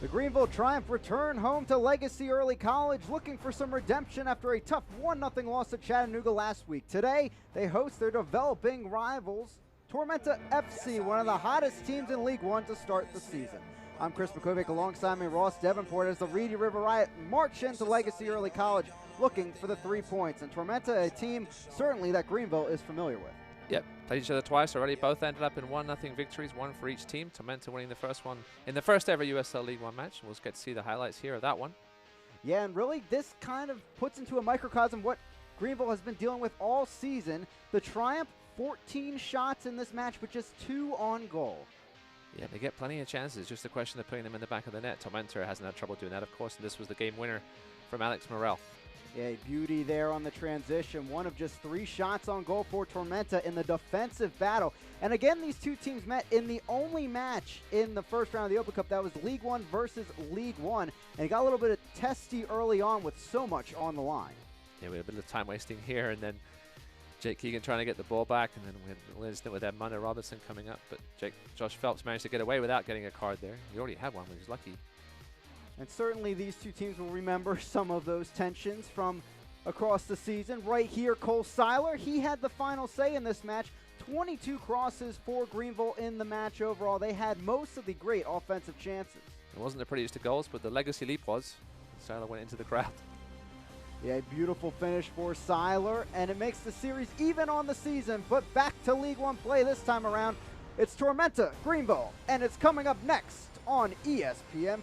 The Greenville Triumph return home to Legacy Early College, looking for some redemption after a tough 1-0 loss to Chattanooga last week. Today, they host their developing rivals, Tormenta FC, one of the hottest teams in League One to start the season. I'm Chris McCovic alongside me, Ross Davenport, as the Reedy River Riot march into Legacy Early College looking for the 3 points. And Tormenta, a team certainly that Greenville is familiar with. Yep, played each other twice already. Both ended up in 1-0 victories, one for each team. Tormenta winning the first one in the first ever USL League One match. We'll get to see the highlights here of that one. Yeah, and really this kind of puts into a microcosm what Greenville has been dealing with all season. The Triumph, 14 shots in this match, but just 2 on goal. Yeah, they get plenty of chances. Just a question of putting them in the back of the net. Tormenta hasn't had trouble doing that, of course, and this was the game winner from Alex Morel. Yeah, beauty there on the transition. One of just 3 shots on goal for Tormenta in the defensive battle. And again, these two teams met in the only match in the first round of the Open Cup. That was League One versus League One. And it got a little bit of testy early on with so much on the line. Yeah, we had a bit of time wasting here, and then Jake Keegan trying to get the ball back, and then we had an incident with Edmunda Robinson coming up. But Josh Phelps managed to get away without getting a card there. He already had one, but he was lucky. And certainly these two teams will remember some of those tensions from across the season. Right here, Cole Seiler, he had the final say in this match. 22 crosses for Greenville in the match overall. They had most of the great offensive chances. It wasn't the prettiest of goals, but the legacy leap was. Seiler went into the crowd. Yeah, beautiful finish for Seiler, and it makes the series even on the season. But back to League One play this time around. It's Tormenta, Greenville, and it's coming up next on ESPN+.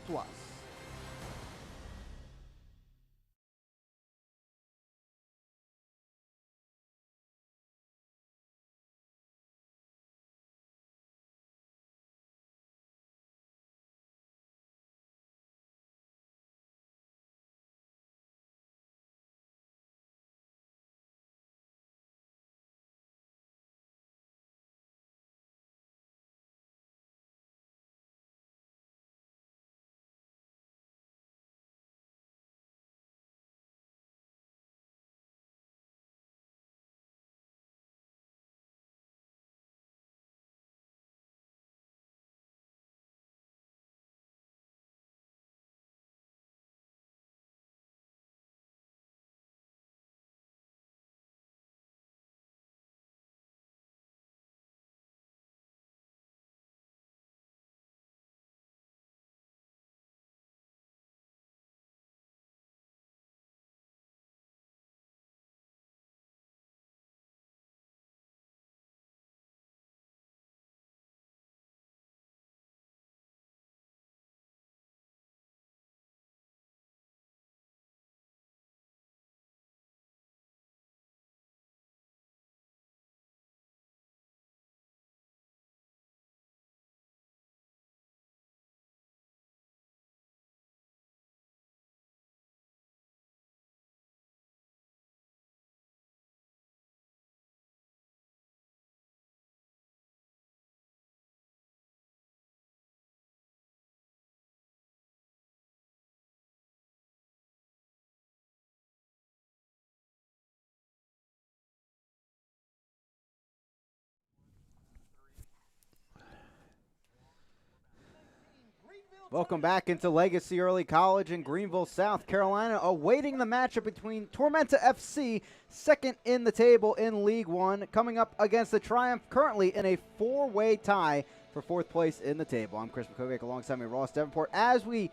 Welcome back into Legacy Early College in Greenville, South Carolina, awaiting the matchup between Tormenta FC, second in the table in League One, coming up against the Triumph, currently in a 4-way tie for 4th place in the table. I'm Chris McCovic alongside me, Ross Davenport, as we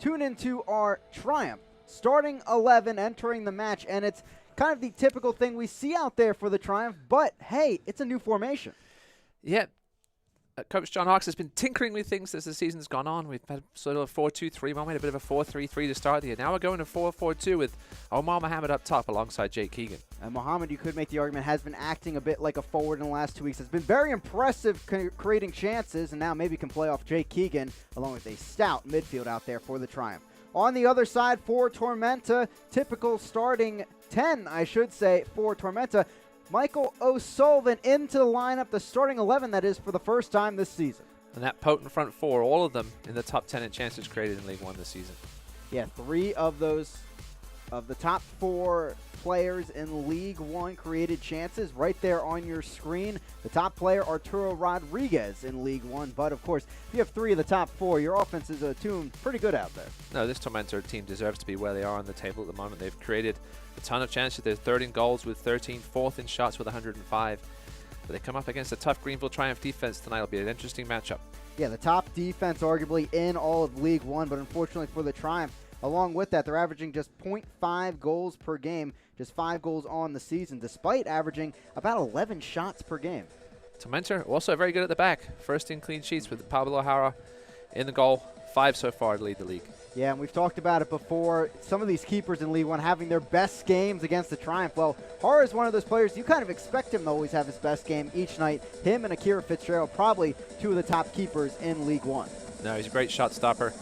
tune into our Triumph starting 11 entering the match, and it's kind of the typical thing we see out there for the Triumph, but hey, it's a new formation. Yeah. Coach John Hawks has been tinkering with things as the season's gone on. We've had sort of a 4-2-3-1, we had a bit of a 4-3-3 to start the year. Now we're going to 4-4-2 with Omar Mohammed up top alongside Jake Keegan. And Mohammed, you could make the argument, has been acting a bit like a forward in the last 2 weeks. Has been very impressive creating chances, and now maybe can play off Jake Keegan along with a stout midfield out there for the Triumph. On the other side for Tormenta, typical starting 10, I should say, for Tormenta. Michael O'Sullivan into the lineup, the starting 11 that is for the first time this season. And that potent front four, all of them in the top 10 in chances created in League One this season. Yeah, 3 of those, of the top 4 players in League One created chances right there on your screen. The top player, Arturo Rodriguez in League One. But, of course, if you have 3 of the top 4, your offense is tuned pretty good out there. No, this Tormenta team deserves to be where they are on the table at the moment. They've created a ton of chances. They're 3rd in goals with 13, 4th in shots with 105. But they come up against a tough Greenville Triumph defense tonight. It'll be an interesting matchup. Yeah, the top defense arguably in all of League One, but unfortunately for the Triumph, along with that, they're averaging just 0.5 goals per game, just 5 goals on the season, despite averaging about 11 shots per game. Tormenta also very good at the back. 1st in clean sheets with Pablo Jara in the goal. 5 so far to lead the league. Yeah, and we've talked about it before. Some of these keepers in League One having their best games against the Triumph. Well, Jara is one of those players you kind of expect him to always have his best game each night. Him and Akira Fitzgerald, probably 2 of the top keepers in League One. No, he's a great shot stopper.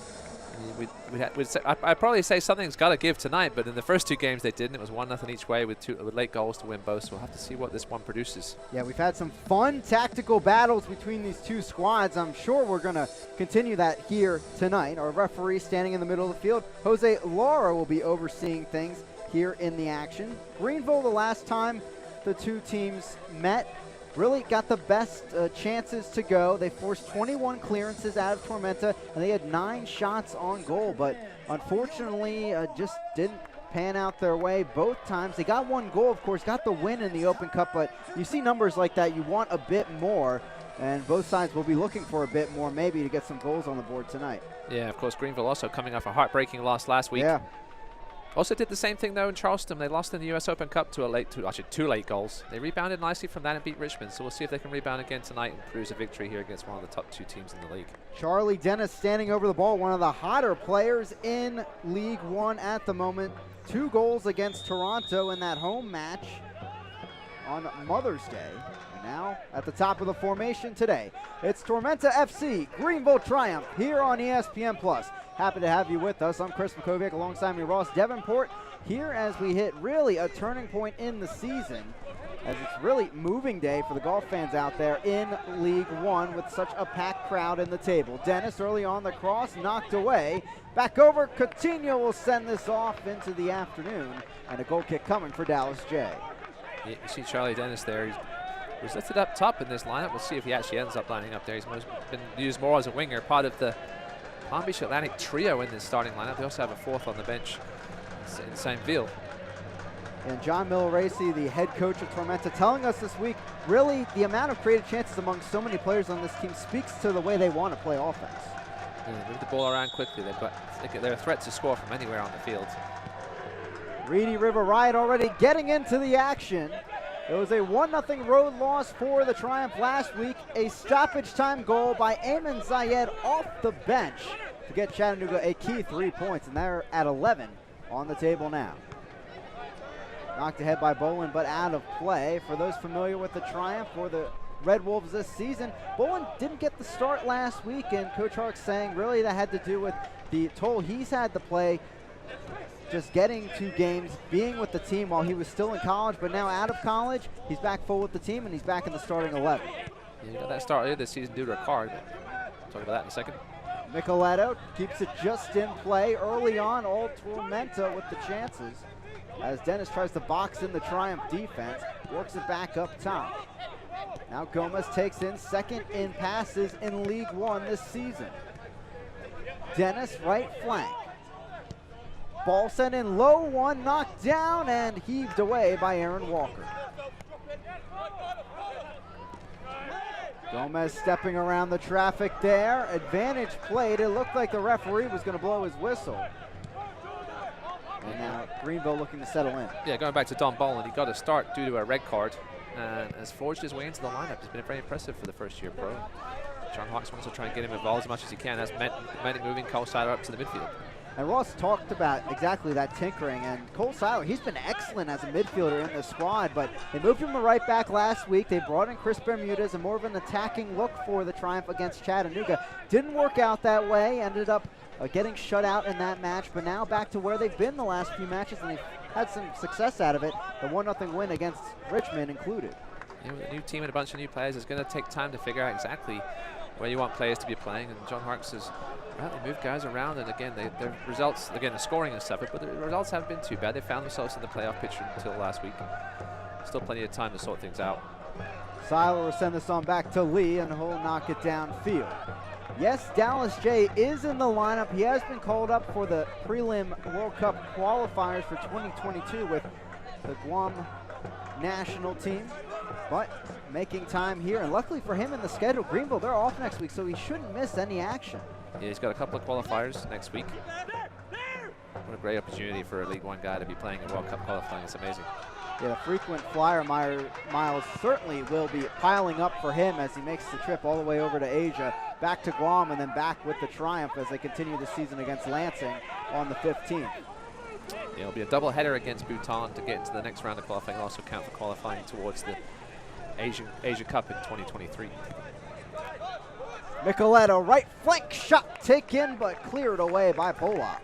I'd probably say something's got to give tonight, but in the first 2 games they didn't. It was 1-0 each way with late goals to win both, so we'll have to see what this one produces. Yeah, we've had some fun tactical battles between these 2 squads. I'm sure we're going to continue that here tonight. Our referee standing in the middle of the field, Jose Lara, will be overseeing things here in the action. Greenville, the last time the 2 teams met, really got the best chances to go. They forced 21 clearances out of Tormenta, and they had 9 shots on goal, but unfortunately just didn't pan out their way both times. They got 1 goal, of course, got the win in the Open Cup, but you see numbers like that, you want a bit more, and both sides will be looking for a bit more maybe to get some goals on the board tonight. Yeah, of course, Greenville also coming off a heartbreaking loss last week. Yeah. Also did the same thing, though, in Charleston. They lost in the U.S. Open Cup to actually 2 late goals. They rebounded nicely from that and beat Richmond, so we'll see if they can rebound again tonight and produce a victory here against one of the top 2 teams in the league. Charlie Dennis standing over the ball, one of the hotter players in League One at the moment. 2 goals against Toronto in that home match on Mother's Day. And now at the top of the formation today, it's Tormenta FC, Greenville Triumph here on ESPN+. Happy to have you with us. I'm Chris McKovic alongside me, Ross Davenport, here as we hit really a turning point in the season, as it's really moving day for the golf fans out there in League One with such a packed crowd in the table. Dennis early on the cross, knocked away. Back over, Coutinho will send this off into the afternoon, and a goal kick coming for Dallas J. Yeah, you see Charlie Dennis there. He's lifted up top in this lineup. We'll see if he actually ends up lining up there. He's been used more as a winger, part of the Palm Beach Atlantic trio in this starting lineup. They also have a 4th on the bench in Saint-Ville. And John Milleracey, the head coach of Tormenta, telling us this week, really the amount of creative chances among so many players on this team speaks to the way they want to play offense. Yeah, move the ball around quickly. They're a threat to score from anywhere on the field. Reedy River Riot already getting into the action. It was a 1-0 road loss for the Triumph last week. A stoppage time goal by Ayman Zayed off the bench to get Chattanooga a key 3 points, and they're at 11 on the table now. Knocked ahead by Bolin, but out of play. For those familiar with the Triumph or the Red Wolves this season, Bolin didn't get the start last week, and Coach Hark saying really that had to do with the toll he's had to play just getting 2 games, being with the team while he was still in college, but now out of college, he's back full with the team, and he's back in the starting 11. Yeah, he got that start earlier this season due to a card. We'll talk about that in a second. Micheletto keeps it just in play early on, all Tormenta with the chances, as Dennis tries to box in the Triumph defense, works it back up top. Now Gomez takes in 2nd in passes in League One this season. Dennis right flank. Ball sent in low, 1 knocked down and heaved away by Aaron Walker. Gomez stepping around the traffic there. Advantage played. It looked like the referee was going to blow his whistle. And now Greenville looking to settle in. Yeah, going back to Don Bolin, he got a start due to a red card and has forged his way into the lineup. He's been very impressive for the first-year pro. John Hawks wants to try and get him involved as much as he can. Has meant moving Cole Siler up to the midfield. And Ross talked about exactly that tinkering, and Cole Siler, he's been excellent as a midfielder in the squad, but they moved him to right back last week. They brought in Chris Bermudez, and more of an attacking look for the Triumph against Chattanooga. Didn't work out that way, ended up getting shut out in that match, but now back to where they've been the last few matches, and they've had some success out of it. The 1-0 win against Richmond included. Yeah, with a new team and a bunch of new players, it's going to take time to figure out exactly where you want players to be playing, and John Harkes has they moved guys around, and again, their results, again, the scoring has suffered, but the results haven't been too bad. They found themselves in the playoff picture until last week. Still plenty of time to sort things out. Seiler will send this on back to Lee, and he'll knock it downfield. Yes, Dallas J is in the lineup. He has been called up for the prelim World Cup qualifiers for 2022 with the Guam national team, but making time here. And luckily for him in the schedule, Greenville, they're off next week, so he shouldn't miss any action. Yeah, he's got a couple of qualifiers next week. What a great opportunity for a League One guy to be playing in World Cup qualifying. It's amazing. Yeah, the frequent flyer miles certainly will be piling up for him as he makes the trip all the way over to Asia, back to Guam, and then back with the Triumph as they continue the season against Lansing on the 15th. Yeah, it'll be a double header against Bhutan to get into the next round of qualifying, also count for qualifying towards the Asia Cup in 2023. Micheletto, right flank shot taken, but cleared away by Polak.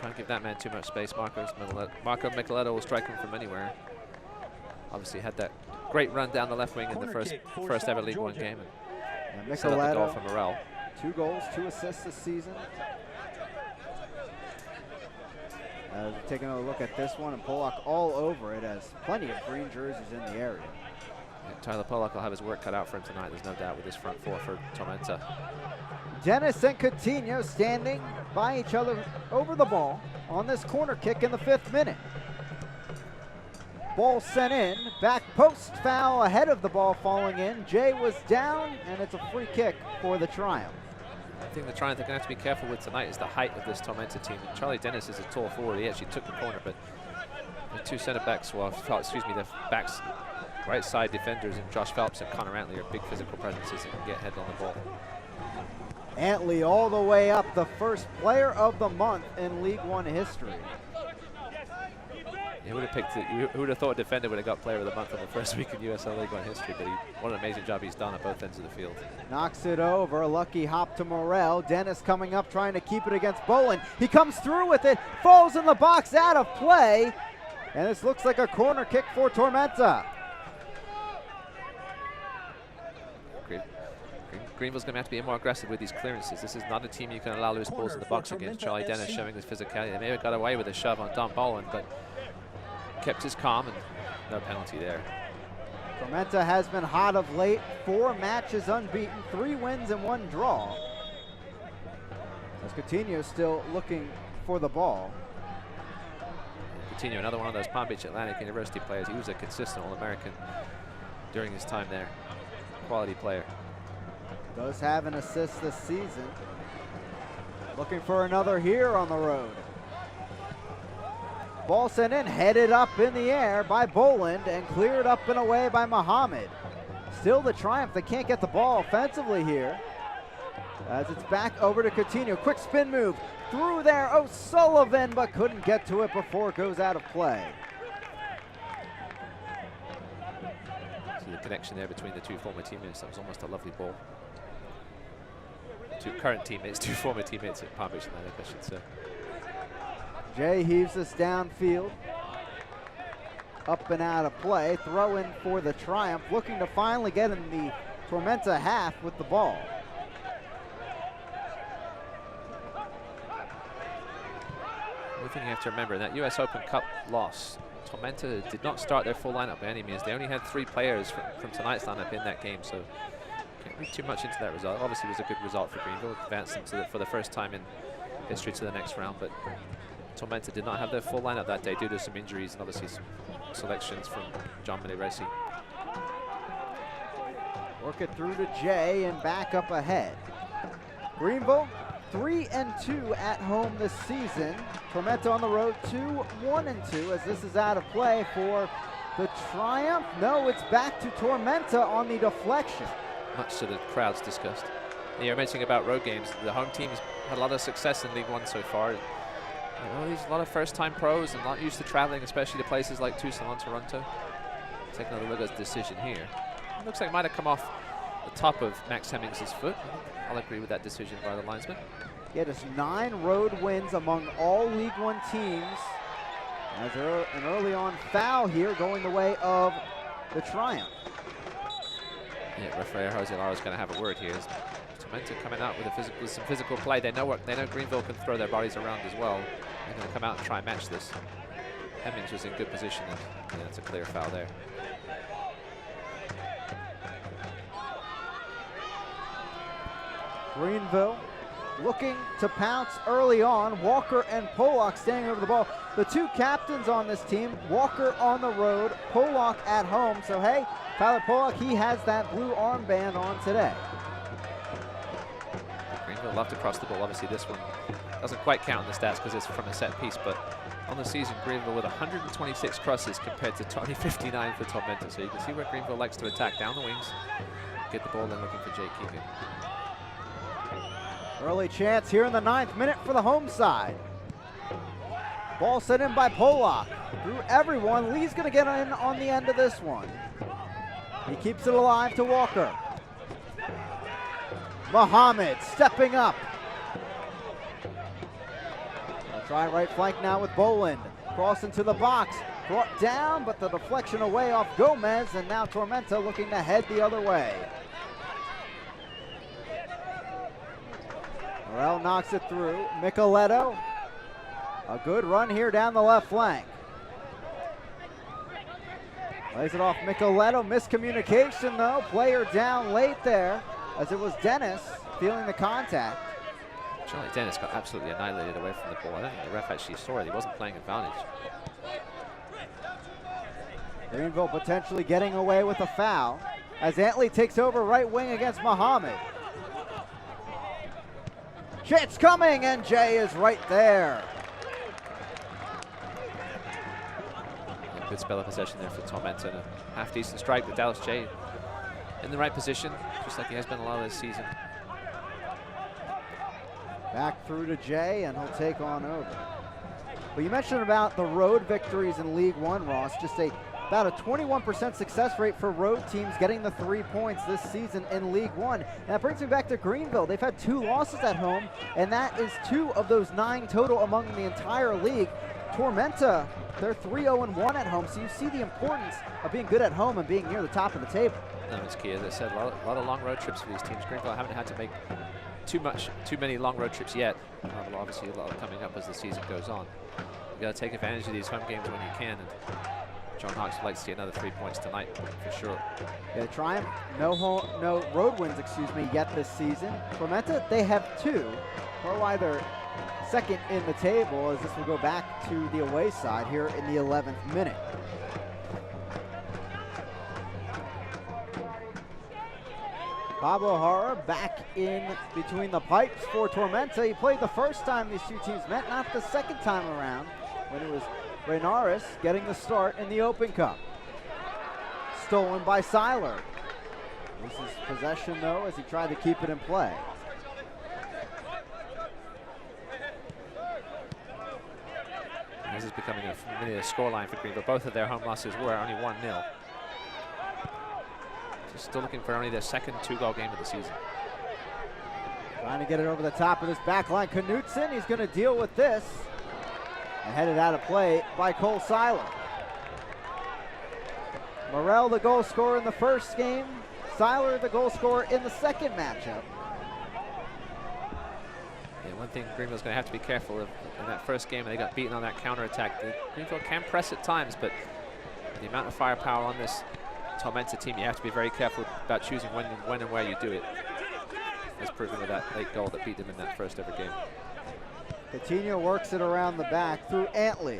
Can't give that man too much space. Marco Micheletto will strike him from anywhere. Obviously had that great run down the left wing in the first ever League One game. And set up the goal for Morel. 2 goals, 2 assists this season. Taking a look at this one, and Polak all over it, as plenty of green jerseys in the area. Yeah, Tyler Polak will have his work cut out for him tonight, there's no doubt, with this front four for Tormenta. Dennis and Coutinho standing by each other over the ball on this corner kick in the 5th minute. Ball sent in, back post foul ahead of the ball falling in. Jay was down, and it's a free kick for the Triumph. I think the Triumph they're going to have to be careful with tonight is the height of this Tormenta team. And Charlie Dennis is a tall forward. He actually took the corner, but the 2 center backs, the backs, right side defenders, and Josh Phelps and Connor Antley are big physical presences and can get head on the ball. Antley all the way up, the first player of the month in League One history. Who would have thought a defender would have got player of the month in the first week in USL League One history, but what an amazing job he's done at both ends of the field. Knocks it over, lucky hop to Morel. Dennis coming up, trying to keep it against Bolin. He comes through with it, falls in the box, out of play, and this looks like a corner kick for Tormenta. Greenville's going to have to be more aggressive with these clearances. This is not a team you can allow loose balls in the box against. Charlie Dennis showing his physicality. They may have got away with a shove on Don Bolin, but kept his calm and no penalty there. Tormenta has been hot of late, 4 matches unbeaten, 3 wins and 1 draw. As Coutinho still looking for the ball. Coutinho, another one of those Palm Beach Atlantic University players. He was a consistent All-American during his time there. Quality player. Does have an assist this season. Looking for another here on the road. Ball sent in, headed up in the air by Boland and cleared up and away by Muhammad. Still the Triumph, they can't get the ball offensively here. As it's back over to Coutinho, quick spin move through there, O'Sullivan, but couldn't get to it before it goes out of play. See the connection there between the 2 former teammates. That was almost a lovely ball. 2 current teammates, 2 former teammates at Palm Beach Atlantic, I should say. Jay heaves us downfield. Up and out of play. Throw in for the Triumph, looking to finally get in the Tormenta half with the ball. One thing you have to remember, in that US Open Cup loss, Tormenta did not start their full lineup by any means. They only had 3 players from tonight's lineup in that game, so can't read too much into that result. Obviously, it was a good result for Greenville, advanced them for the first time in history to the next round, but Tormenta did not have their full lineup that day due to some injuries and obviously some selections from John Mineresi. Work it through to Jay and back up ahead. Greenville 3-2 at home this season. Tormenta on the road 2-1-2 as this is out of play for the Triumph. No, it's back to Tormenta on the deflection. Much to the crowd's disgust. And you're mentioning about road games. The home team's had a lot of success in League One so far. There's a lot of first-time pros and not used to traveling, especially to places like Tucson and Toronto. Take another look at the decision here. It looks like it might have come off the top of Max Hemmings' foot. I'll agree with that decision by the linesman. Yeah, just 9 road wins among all League One teams. As an early on foul here going the way of the Triumph. Yeah, referee Jose Lara's going to have a word here. Tormenta coming out with some physical play. They know Greenville can throw their bodies around as well. They're going to come out and try and match this. Hemmings was in good position, and yeah, that's a clear foul there. Greenville looking to pounce early on. Walker and Pollock standing over the ball. The two captains on this team, Walker on the road, Pollock at home. So hey, Tyler Pollock, he has that blue armband on today. Greenville love to cross the ball. Obviously this one doesn't quite count in the stats because it's from a set piece, but on the season, Greenville with 126 crosses compared to 59 for Tormenta. So you can see where Greenville likes to attack down the wings, get the ball in looking for Jake Keegan. Early chance here in the 9th minute for the home side. Ball sent in by Pollock. Through everyone. Lee's going to get in on the end of this one. He keeps it alive to Walker. Muhammad stepping up. They'll try right flank now with Boland. Cross into the box. Brought down, but the deflection away off Gomez, and now Tormenta looking to head the other way. Morel knocks it through. Micheletto. A good run here down the left flank. Lays it off Micheletto. Miscommunication though. Player down late there, as it was Dennis feeling the contact. Charlie Dennis got absolutely annihilated away from the ball. I don't think the ref actually saw it. He wasn't playing advantage. Greenville potentially getting away with a foul as Antley takes over right wing against Muhammad. Shit's coming, and Jay is right there. A good spell of possession there for Tormenta. A half-decent strike with Dallas Jay in the right position, just like he has been a lot of this season. Back through to Jay, and he'll take on over. But you mentioned about the road victories in League One, Ross. Just about a 21% success rate for road teams getting the 3 points this season in League One. And that brings me back to Greenville. They've had 2 losses at home, and that is 2 of those 9 total among the entire league. Tormenta, they're 3-0-1 at home, so you see the importance of being good at home and being near the top of the table. No, it's key. As I said, a lot of long road trips for these teams. Greenville haven't had to make too many long road trips yet. But obviously a lot coming up as the season goes on. You got to take advantage of these home games when you can. And John Hawks would like to see another 3 points tonight, for sure. Yeah, Triumph, no road wins, yet this season. Tormenta, they have 2. Probably they're second in the table, as this will go back to the away side here in the 11th minute. Pablo Hara back in between the pipes for Tormenta. He played the first time these two teams met, not the second time around, when it was Reynaris getting the start in the Open Cup. Stolen by Seiler. This is possession though, as he tried to keep it in play. This is becoming a familiar scoreline for Greenville. Both of their home losses were only 1-0. Still looking for only their second 2-goal game of the season. Trying to get it over the top of this back line. Knutson, he's going to deal with this. And headed out of play by Cole Seiler. Morel, the goal scorer in the first game. Seiler, the goal scorer in the second matchup. Yeah, one thing Greenville's going to have to be careful of in that first game, they got beaten on that counterattack. Greenville can press at times, but the amount of firepower on this Tormenta team, you have to be very careful about choosing when and where you do it. As proven with that late goal that beat them in that first ever game. Coutinho works it around the back through Antley.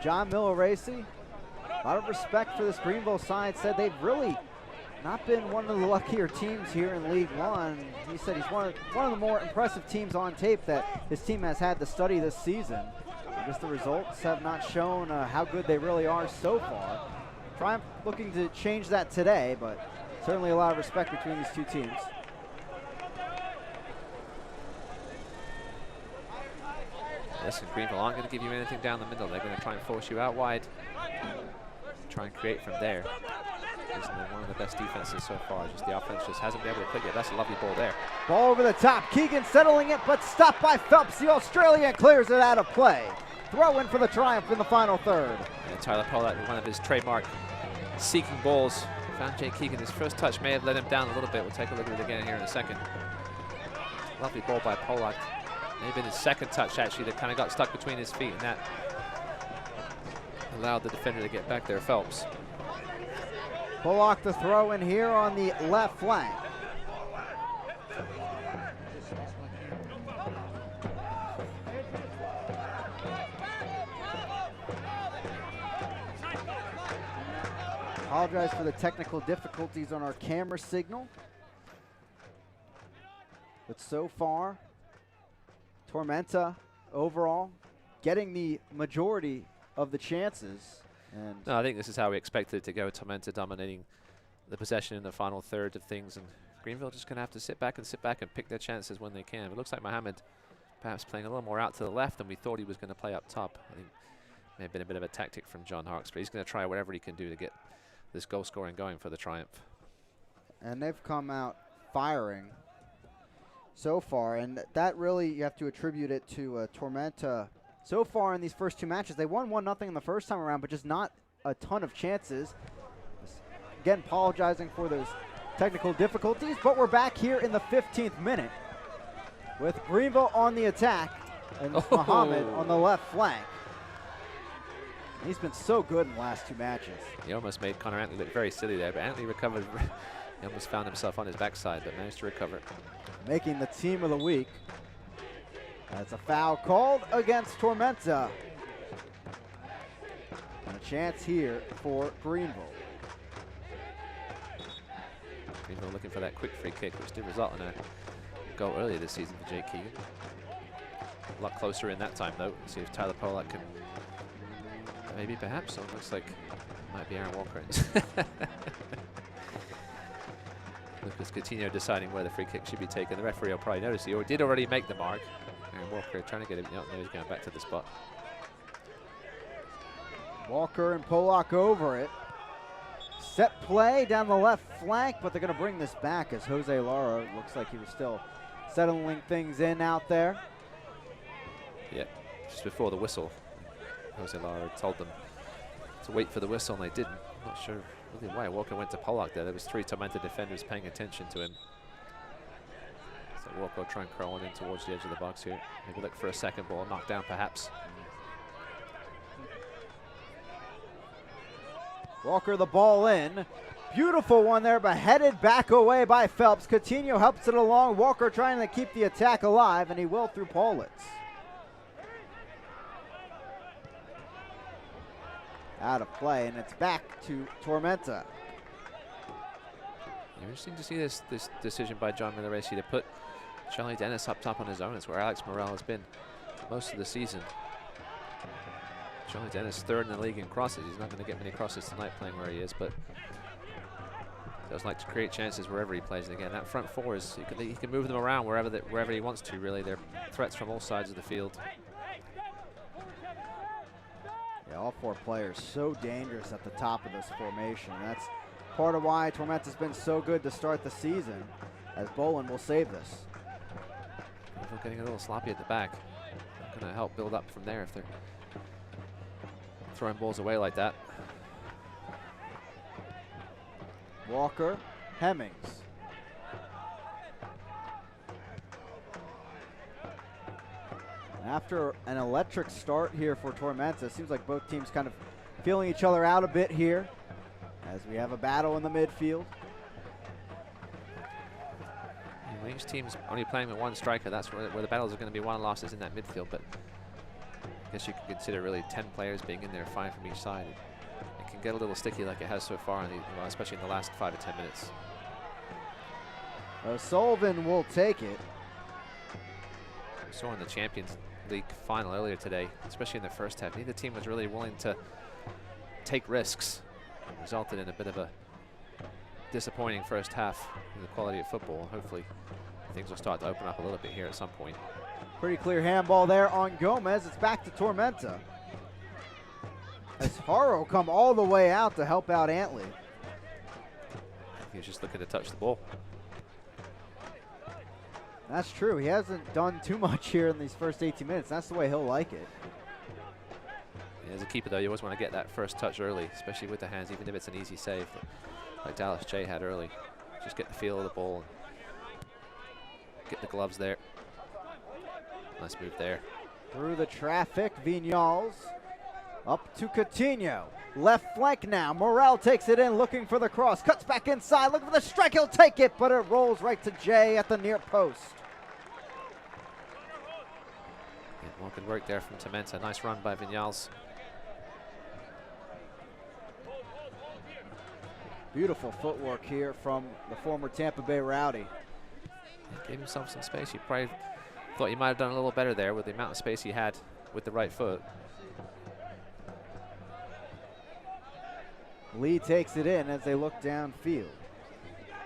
John Milaresi, a lot of respect for this Greenville side, said they've really not been one of the luckier teams here in League One. He said he's one of the more impressive teams on tape that his team has had to study this season. Just the results have not shown how good they really are so far. Triumph looking to change that today, but certainly a lot of respect between these two teams. Listen, Greenville aren't going to give you anything down the middle. They're going to try and force you out wide. Try and create from there. is one of the best defenses so far. Just the offense just hasn't been able to click it. That's a lovely ball there. Ball over the top. Keegan settling it, but stopped by Phelps. The Australian clears it out of play. Throw in for the Triumph in the final third. And Tyler Pollack with one of his trademark seeking balls. Found Jake Keegan. His first touch may have let him down a little bit. We'll take a look at it again here in a second. Lovely ball by Pollack. Maybe his second touch actually that kind of got stuck between his feet, and that allowed the defender to get back there, Phelps. Pollack the throw in here on the left flank. Apologize for the technical difficulties on our camera signal. But so far, Tormenta overall getting the majority of the chances. And no, I think this is how we expected it to go. Tormenta dominating the possession in the final third of things, and Greenville just going to have to sit back and pick their chances when they can. It looks like Mohammed perhaps playing a little more out to the left than we thought he was going to play up top. I think may have been a bit of a tactic from John Hawks, but he's going to try whatever he can do to get this goal scoring going for the Triumph. And they've come out firing so far, and that really you have to attribute it to Tormenta. So far in these first two matches, they won 1-0 in the first time around, but just not a ton of chances. Again, apologizing for those technical difficulties, but we're back here in the 15th minute with Greenville on the attack and Mohammed on the left flank. He's been so good in the last two matches. He almost made Connor Antley look very silly there, but Antley recovered. He almost found himself on his backside, but managed to recover. Making the team of the week. That's a foul called against Tormenta. And a chance here for Greenville. Greenville looking for that quick free kick, which did result in a goal earlier this season for Jake Keegan. A lot closer in that time, though. See if Tyler Pollack can. Maybe, perhaps. So it looks like it might be Aaron Walker. Lucas Coutinho deciding where the free kick should be taken. The referee will probably notice he did already make the mark. Aaron Walker trying to get him. No, he's going back to the spot. Walker and Pollack over it. Set play down the left flank, but they're going to bring this back as Jose Lara looks like he was still settling things in out there. Yeah, just before the whistle. Jose Lara told them to wait for the whistle, and they didn't. I'm not sure really why Walker went to Pollack there. There was three Tormenta defenders paying attention to him. So Walker will try and crawl on in towards the edge of the box here. Maybe look for a second ball, knocked down perhaps. Walker the ball in. Beautiful one there, but headed back away by Phelps. Coutinho helps it along. Walker trying to keep the attack alive, and he will through Paulitz. Out of play, and it's back to Tormenta. Interesting to see this decision by John Milleresi to put Charlie Dennis up top on his own. It's where Alex Morel has been most of the season. Charlie Dennis third in the league in crosses. He's not going to get many crosses tonight playing where he is, but does like to create chances wherever he plays. And again, that front four is he can move them around wherever he wants to. Really, they're threats from all sides of the field. Yeah, all four players so dangerous at the top of this formation. That's part of why Tormenta's been so good to start the season, as Bolin will save this. They're getting a little sloppy at the back. Going to help build up from there if they're throwing balls away like that. Walker, Hemmings. After an electric start here for Tormenta, it seems like both teams kind of feeling each other out a bit here as we have a battle in the midfield. And each team's only playing with one striker. That's where the battles are going to be won and losses in that midfield. But I guess you could consider really 10 players being in there, 5 from each side. It can get a little sticky like it has so far, especially in the last 5 to 10 minutes. Sullivan will take it. We saw in the Champions League final earlier today, especially in the first half, neither team was really willing to take risks. It resulted in a bit of a disappointing first half in the quality of football. Hopefully things will start to open up a little bit here at some point. Pretty clear handball there on Gomez. It's back to Tormenta. As Haro come all the way out to help out Antley. He was just looking to touch the ball. That's true. He hasn't done too much here in these first 18 minutes. That's the way he'll like it. Yeah, as a keeper, though, you always want to get that first touch early, especially with the hands, even if it's an easy save, like Dallas J had early. Just get the feel of the ball and get the gloves there. Nice move there. Through the traffic, Vignals up to Coutinho. Left flank now. Morel takes it in, looking for the cross. Cuts back inside, looking for the strike. He'll take it, but it rolls right to Jay at the near post. Yeah, more good work there from Tormenta. Nice run by Vignals. Beautiful footwork here from the former Tampa Bay Rowdy. Gave himself some space. He probably thought he might have done a little better there with the amount of space he had with the right foot. Lee takes it in as they look downfield.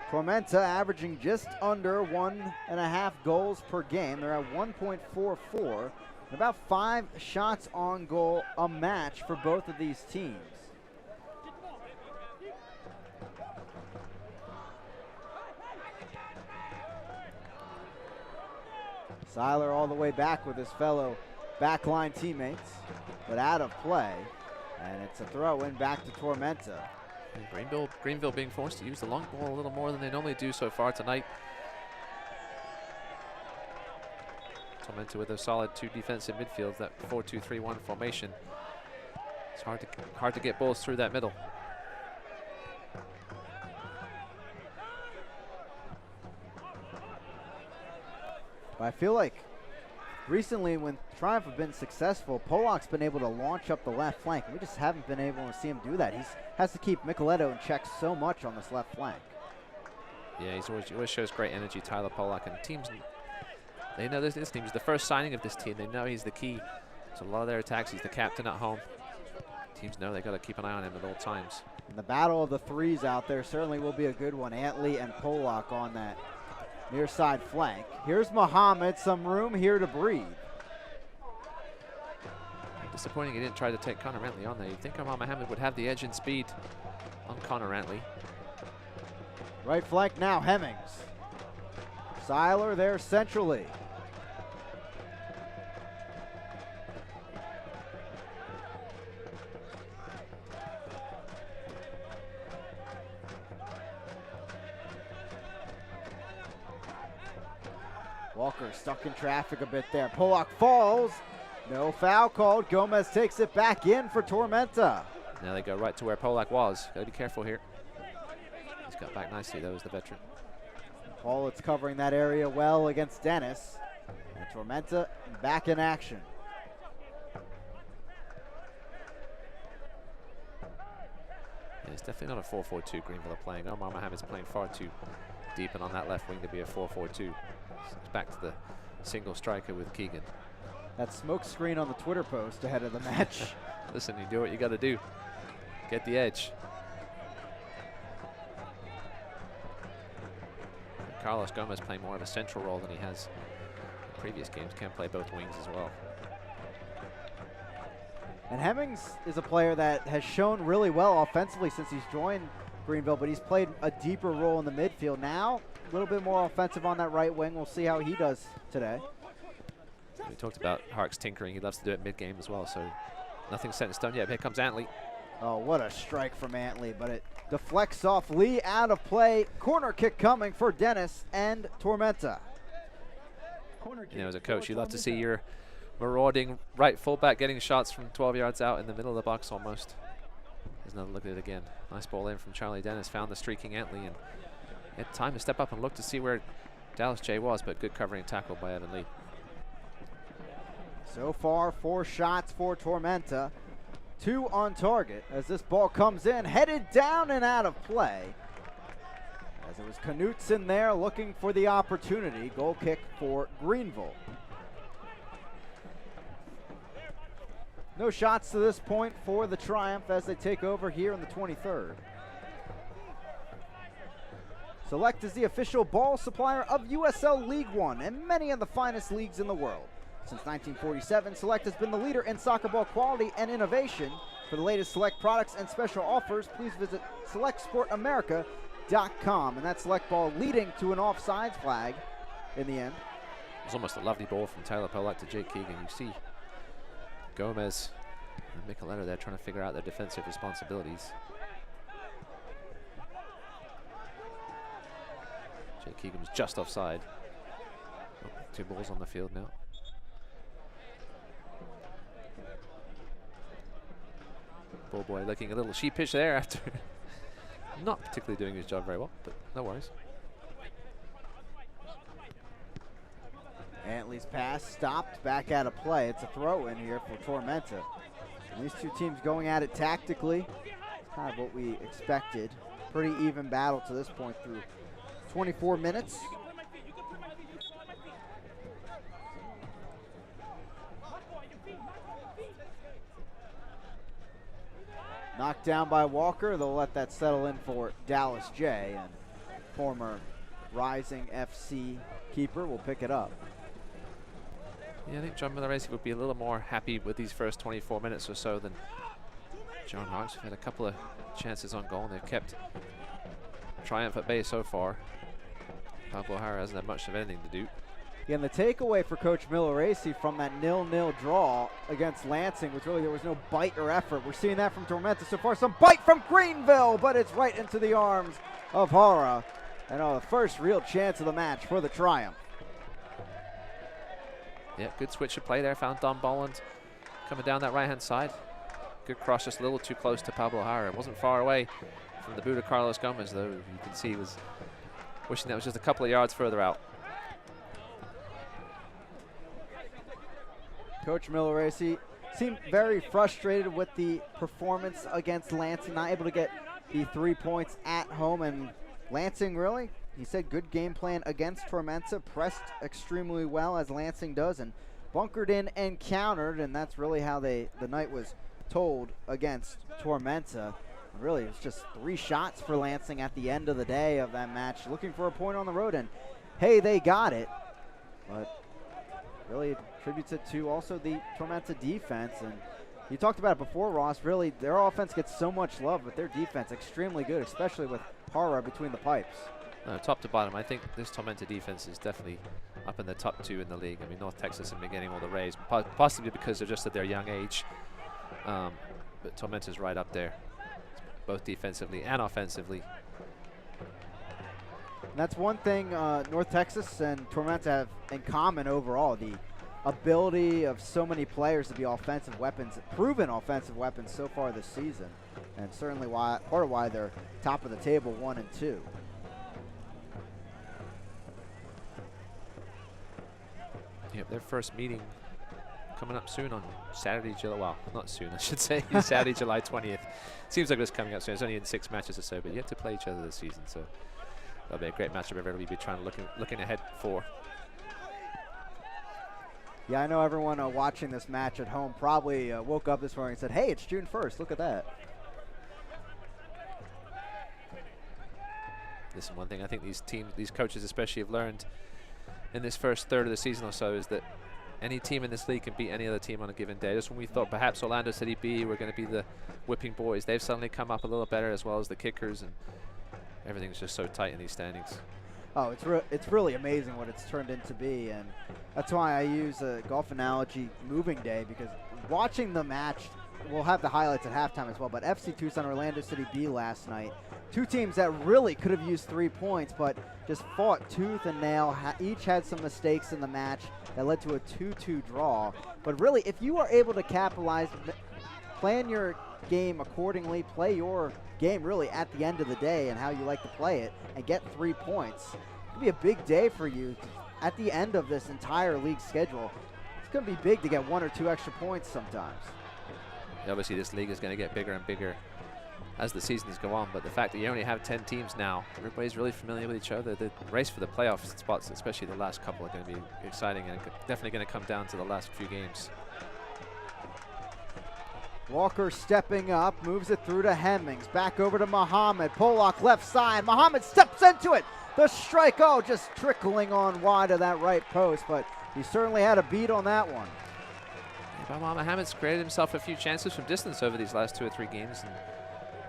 Tormenta averaging just under 1.5 goals per game. They're at 1.44, and about 5 shots on goal a match for both of these teams. Seiler all the way back with his fellow backline teammates, but out of play. And it's a throw in back to Tormenta. And Greenville being forced to use the long ball a little more than they normally do so far tonight. Tormenta with a solid 2 defensive midfields, that 4-2-3-1 formation. It's hard to get balls through that middle. But I feel like recently when Triumph have been successful, Polak's been able to launch up the left flank. We just haven't been able to see him do that. He has to keep Micheletto in check so much on this left flank. Yeah, he always shows great energy, Tyler Polak. And teams, they know this team is the first signing of this team. They know he's the key to a lot of their attacks. He's the captain at home. Teams know they got to keep an eye on him at all times. And the battle of the threes out there certainly will be a good one. Antley and Polak on that near side flank. Here's Muhammad, some room here to breathe. Disappointing he didn't try to take Connor Antley on there. You'd think Omar Mohammed would have the edge and speed on Connor Antley. Right flank now, Hemmings. Seiler there centrally. Walker stuck in traffic a bit there. Polak falls. No foul called. Gomez takes it back in for Tormenta. Now they go right to where Polak was. Got to be careful here. He's got back nicely, though, as the veteran. Pollitt's covering that area well against Dennis. And Tormenta back in action. Yeah, it's definitely not a 4-4-2 Greenville are playing. Omar Mohammed's playing far too deep and on that left wing to be a 4-4-2. So it's back to the single striker with Keegan. That smoke screen on the Twitter post ahead of the match. Listen, you do what you got to do. Get the edge. And Carlos Gomez playing more of a central role than he has in previous games. Can play both wings as well. And Hemmings is a player that has shown really well offensively since he's joined Greenville, but he's played a deeper role in the midfield. Now, a little bit more offensive on that right wing. We'll see how he does today. We talked about Hark's tinkering. He loves to do it mid-game as well, so nothing's set in stone yet. Here comes Antley. Oh, what a strike from Antley, but it deflects off Lee out of play. Corner kick coming for Dennis and Tormenta. You know, as a coach, you love to see your marauding right fullback getting shots from 12 yards out in the middle of the box almost. There's another look at it again. Nice ball in from Charlie Dennis. Found the streaking Antley and had time to step up and look to see where Dallas J was, but good covering tackle by Evan Lee. So far, 4 shots for Tormenta, 2 on target as this ball comes in, headed down and out of play. As it was Knutson there looking for the opportunity. Goal kick for Greenville. No shots to this point for the Triumph as they take over here in the 23rd. Select is the official ball supplier of USL League One and many of the finest leagues in the world. Since 1947, Select has been the leader in soccer ball quality and innovation. For the latest Select products and special offers, please visit and that select ball leading to an offsides flag in the end. It was almost a lovely ball from Taylor Polak to Jake Keegan. You see Gomez and Micheletti there trying to figure out their defensive responsibilities. Jake Keegan was just offside. Oh, 2 balls on the field now. Ball boy looking a little sheepish there after not particularly doing his job very well, but no worries. Antley's pass stopped back out of play. It's a throw in here for Tormenta. And these two teams going at it tactically. It's kind of what we expected. Pretty even battle to this point through 24 minutes. Knocked down by Walker. They'll let that settle in for Dallas J. And former Rising FC keeper will pick it up. Yeah, I think John Milaresi would be a little more happy with these first 24 minutes or so than John Hawks. We've had a couple of chances on goal, and they've kept Triumph at bay so far. Pablo O'Hara hasn't had much of anything to do. Yeah, and the takeaway for Coach Milaresi from that 0-0 draw against Lansing was really there was no bite or effort. We're seeing that from Tormenta so far. Some bite from Greenville, but it's right into the arms of Hara. And the first real chance of the match for the Triumph. Yeah, good switch of play there. Found Don Bolland coming down that right-hand side. Good cross, just a little too close to Pablo O'Hara. It wasn't far away from the boot of Carlos Gomez, though. You can see he was wishing that was just a couple of yards further out. Coach Milaresi seemed very frustrated with the performance against Lansing, not able to get the 3 points at home. And Lansing really, he said, good game plan against Tormenta, pressed extremely well as Lansing does, and bunkered in and countered, and that's really how the night was told against Tormenta. Really, it was just 3 shots for Lansing at the end of the day of that match, looking for a point on the road, and hey, they got it. But really it attributes it to also the Tormenta defense, and you talked about it before, Ross. Really, their offense gets so much love, but their defense extremely good, especially with Hara between the pipes. Top to bottom, I think this Tormenta defense is definitely up in the top 2 in the league. I mean, North Texas have been getting all the raise, possibly because they're just at their young age. But Tormenta's right up there, both defensively and offensively. And that's one thing North Texas and Tormenta have in common overall, the ability of so many players to be offensive weapons, proven offensive weapons so far this season, and certainly part of why they're top of the table 1 and 2. Yep, their first meeting coming up soon on Saturday, July. Well, not soon, I should say. Saturday, July 20th. Seems like it's coming up soon. It's only in 6 matches or so, but you have to play each other this season, so that'll be a great matchup everybody will be trying to looking ahead for. Yeah, I know everyone watching this match at home probably woke up this morning and said, hey, it's June 1st. Look at that. Listen, one thing I think these coaches especially have learned in this first third of the season or so is that any team in this league can beat any other team on a given day. Just when we thought perhaps Orlando City B were going to be the whipping boys, they've suddenly come up a little better, as well as the Kickers, and everything's just so tight in these standings. Oh, it's really amazing what it's turned into be, and that's why I use a golf analogy, moving day, because watching the match, we'll have the highlights at halftime as well, but FC Tucson, Orlando City B last night, 2 teams that really could have used 3 points, but just fought tooth and nail. Each had some mistakes in the match that led to a 2-2 draw. But really, if you are able to capitalize, plan your game accordingly, play your game really at the end of the day and how you like to play it, and get 3 points, it could be a big day for you at the end of this entire league schedule. It's going to be big to get 1 or 2 extra points sometimes. Obviously, this league is going to get bigger and bigger as the seasons go on, but the fact that you only have 10 teams now, everybody's really familiar with each other. The race for the playoff spots, especially the last couple, are going to be exciting, and definitely going to come down to the last few games. Walker stepping up, moves it through to Hemmings, back over to Muhammad. Polak left side, Muhammad steps into it. The strike, just trickling on wide of that right post, but he certainly had a beat on that one. Yeah, Muhammad's created himself a few chances from distance over these last 2 or 3 games, and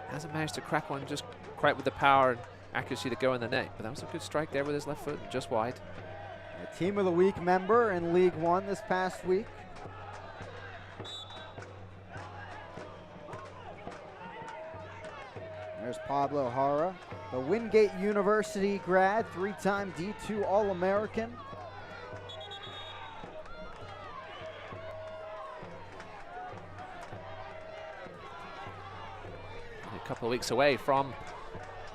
hasn't managed to crack one just quite with the power and accuracy to go in the net. But that was a good strike there with his left foot, just wide. A Team of the Week member in League One this past week. There's Pablo Jara, the Wingate University grad, 3-time D2 All-American. A couple of weeks away from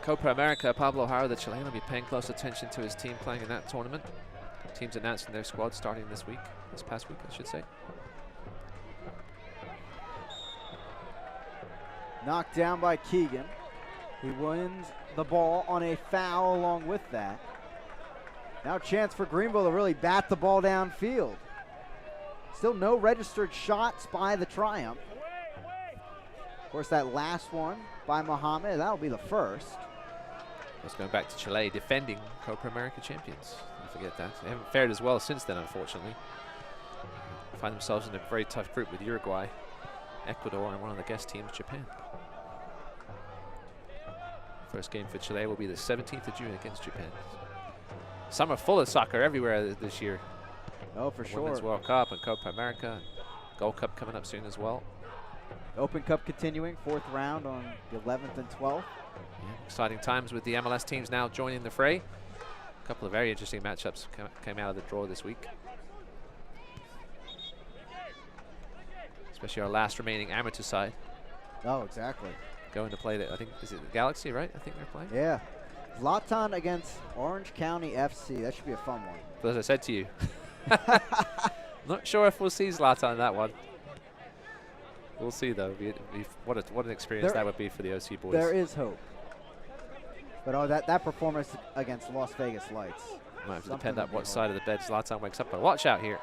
Copa America, Pablo Jara, the Chilean, will be paying close attention to his team playing in that tournament. Teams announcing their squad starting this past week, I should say. Knocked down by Keegan. He wins the ball on a foul along with that. Now a chance for Greenville to really bat the ball downfield. Still no registered shots by the Triumph. Of course, that last one by Muhammad, that'll be the first. Let's go back to Chile, defending Copa America champions. Don't forget that. They haven't fared as well since then, unfortunately. Find themselves in a very tough group with Uruguay, Ecuador, and one of the guest teams, Japan. First game for Chile will be the 17th of June against Japan. Summer full of soccer everywhere this year. Oh, for sure. Women's World Cup and Copa America. Gold Cup coming up soon as well. Open Cup continuing, 4th round on the 11th and 12th. Yeah, exciting times with the MLS teams now joining the fray. A couple of very interesting matchups came out of the draw this week. Especially our last remaining amateur side. Oh, exactly. Going to play, I think, is it the Galaxy, right? I think they're playing. Yeah. Zlatan against Orange County FC. That should be a fun one. But as I said to you, not sure if we'll see Zlatan in that one. We'll see, though. What an experience that would be for the OC boys. There is hope. But that performance against Las Vegas Lights. Might have to depend on what side of the bed Zlatan wakes up on. Watch out here.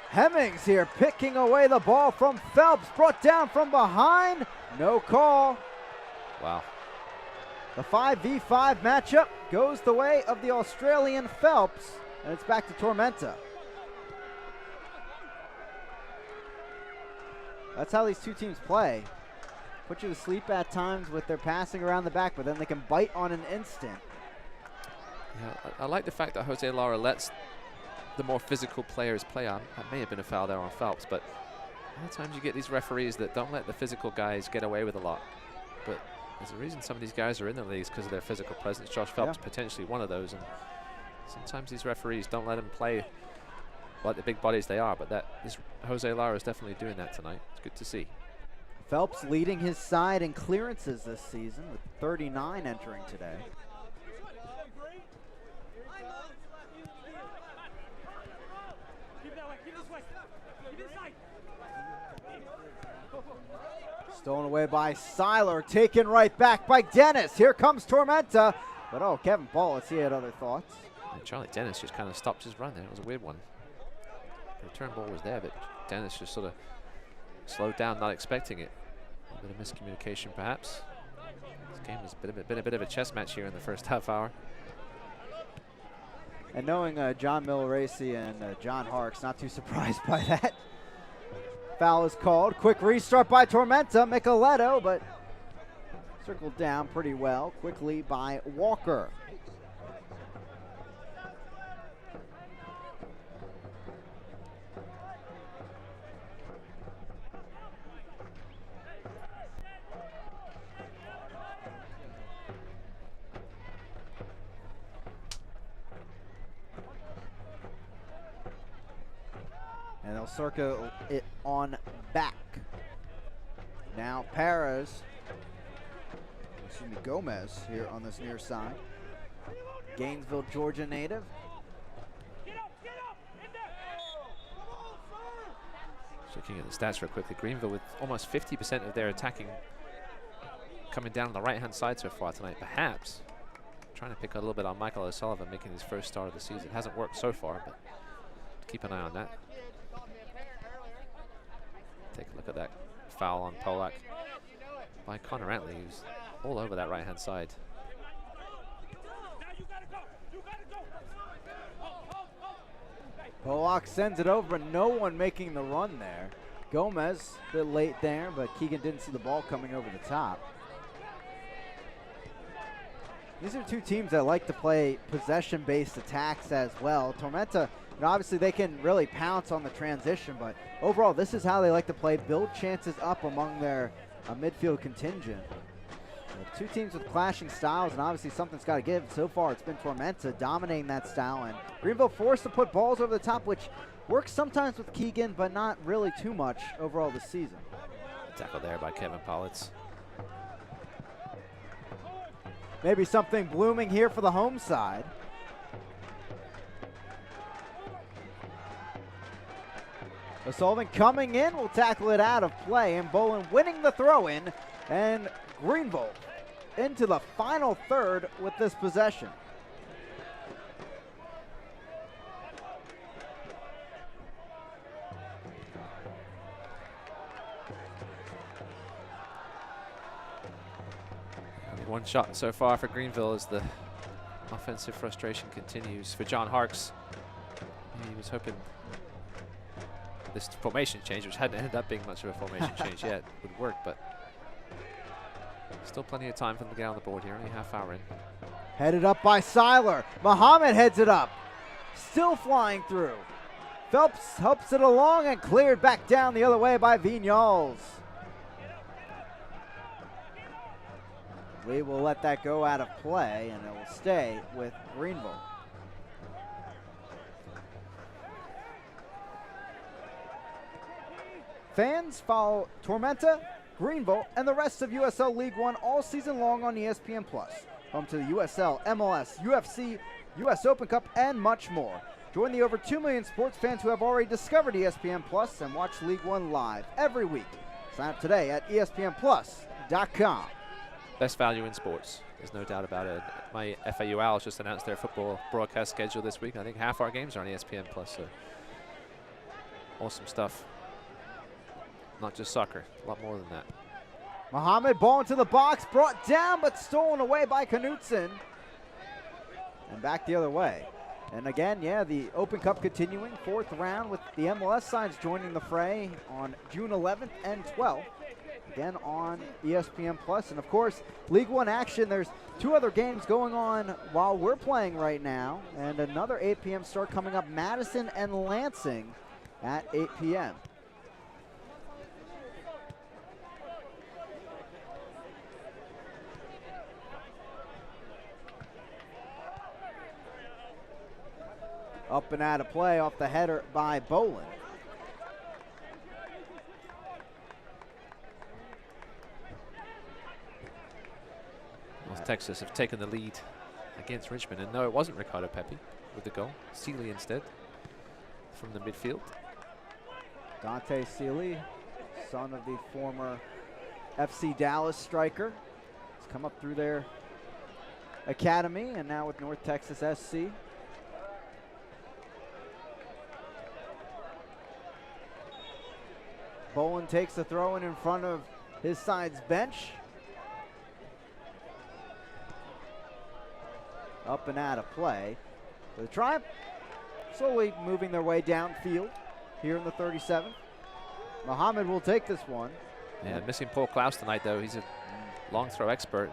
Hemmings here picking away the ball from Phelps. Brought down from behind. No call. Wow. The 5v5 matchup goes the way of the Australian Phelps. And it's back to Tormenta. That's how these two teams play. Put you to sleep at times with their passing around the back, but then they can bite on an instant. Yeah, I like the fact that Jose Lara lets the more physical players play on. That may have been a foul there on Phelps, but a lot of times you get these referees that don't let the physical guys get away with a lot. But there's a reason some of these guys are in the leagues, because of their physical presence. Josh Phelps potentially one of those, and sometimes these referees don't let them play like the big bodies they are, but this Jose Lara is definitely doing that tonight. It's good to see. Phelps leading his side in clearances this season with 39 entering today. Stolen away by Seiler, taken right back by Dennis. Here comes Tormenta. But oh, Kevin Paulitz, he had other thoughts. And Charlie Dennis just kind of stopped his run there. It was a weird one. The return ball was there, but Dennis just sort of slowed down, not expecting it. A bit of miscommunication, perhaps. This game has been a bit of a chess match here in the first half hour. And knowing John Milleracey and John Harks, not too surprised by that. Foul is called. Quick restart by Tormenta. Micheletto, but circled down pretty well quickly by Walker. And they'll circle it on back. Now Gomez here on this near side. Gainesville, Georgia native. Just looking at the stats real quickly, Greenville with almost 50% of their attacking coming down on the right-hand side so far tonight. Perhaps trying to pick a little bit on Michael O'Sullivan making his first start of the season. It hasn't worked so far, but keep an eye on that. Take a look at that foul on Polak by Connor Antley, who's all over that right-hand side. Polak sends it over, but no one making the run there. Gomez a bit late there, but Keegan didn't see the ball coming over the top. These are two teams that like to play possession-based attacks as well. Tormenta, obviously they can really pounce on the transition, but overall this is how they like to play, build chances up among their midfield contingent. Two teams with clashing styles, and obviously something's got to give. So far it's been Tormenta dominating that style, and Greenville forced to put balls over the top, which works sometimes with Keegan, but not really too much overall this season. Tackle there by Kevin Pollitz. Maybe something blooming here for the home side. O'Sullivan coming in, will tackle it out of play, and Bolin winning the throw-in, and Greenville into the final third with this possession. One shot so far for Greenville as the offensive frustration continues. For John Harks, he was hoping this formation change, which hadn't ended up being much of a formation change yet, would work, but still plenty of time for them to get on the board here, only half hour in. Headed up by Seiler. Muhammad heads it up. Still flying through. Phelps helps it along and cleared back down the other way by Vignals. We will let that go out of play, and it will stay with Greenville. Fans follow Tormenta, Greenville, and the rest of USL League One all season long on ESPN+. Home to the USL, MLS, UFC, US Open Cup, and much more. Join the over 2 million sports fans who have already discovered ESPN+ and watch League One live every week. Sign up today at ESPNplus.com. Best value in sports, there's no doubt about it. My FAU Owls just announced their football broadcast schedule this week. I think half our games are on ESPN+, so awesome stuff. Not just soccer, a lot more than that. Muhammad, ball into the box, brought down but stolen away by Knutson. And back the other way. And again, yeah, the Open Cup continuing, 4th round with the MLS sides joining the fray on June 11th and 12th. Again on ESPN+. And of course, League One action, there's 2 other games going on while we're playing right now. And another 8 p.m. start coming up, Madison and Lansing at 8 p.m. Up and out of play off the header by Bolin. North Texas have taken the lead against Richmond, and no, it wasn't Ricardo Pepe with the goal. Seeley instead from the midfield. Dante Seeley, son of the former FC Dallas striker. He's come up through their academy and now with North Texas SC. Bolin takes the throw in front of his side's bench. Up and out of play. For the Triumph, slowly moving their way downfield here in the 37th. Muhammad will take this one. Yeah, missing Paul Klaus tonight, though. He's a long throw expert.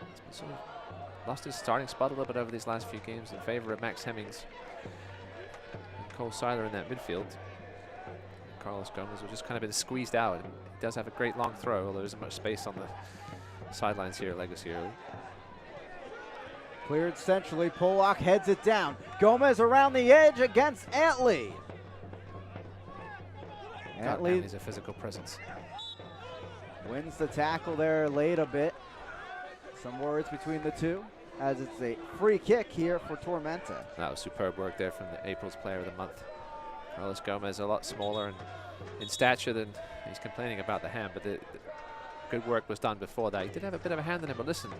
And he's sort of lost his starting spot a little bit over these last few games in favor of Max Hemmings and Cole Seiler in that midfield. Carlos Gomez will just kind of been squeezed out. And he does have a great long throw, although there isn't much space on the sidelines here at Legacy Early. Cleared centrally, Pollock heads it down. Gomez around the edge against Antley. Antley is a physical presence. Wins the tackle there late a bit. Some words between the two as it's a free kick here for Tormenta. That was superb work there from the April's Player of the Month. Carlos Gomez a lot smaller and in stature than he's complaining about the hand, but the good work was done before that. He did have a bit of a hand in it, but listen,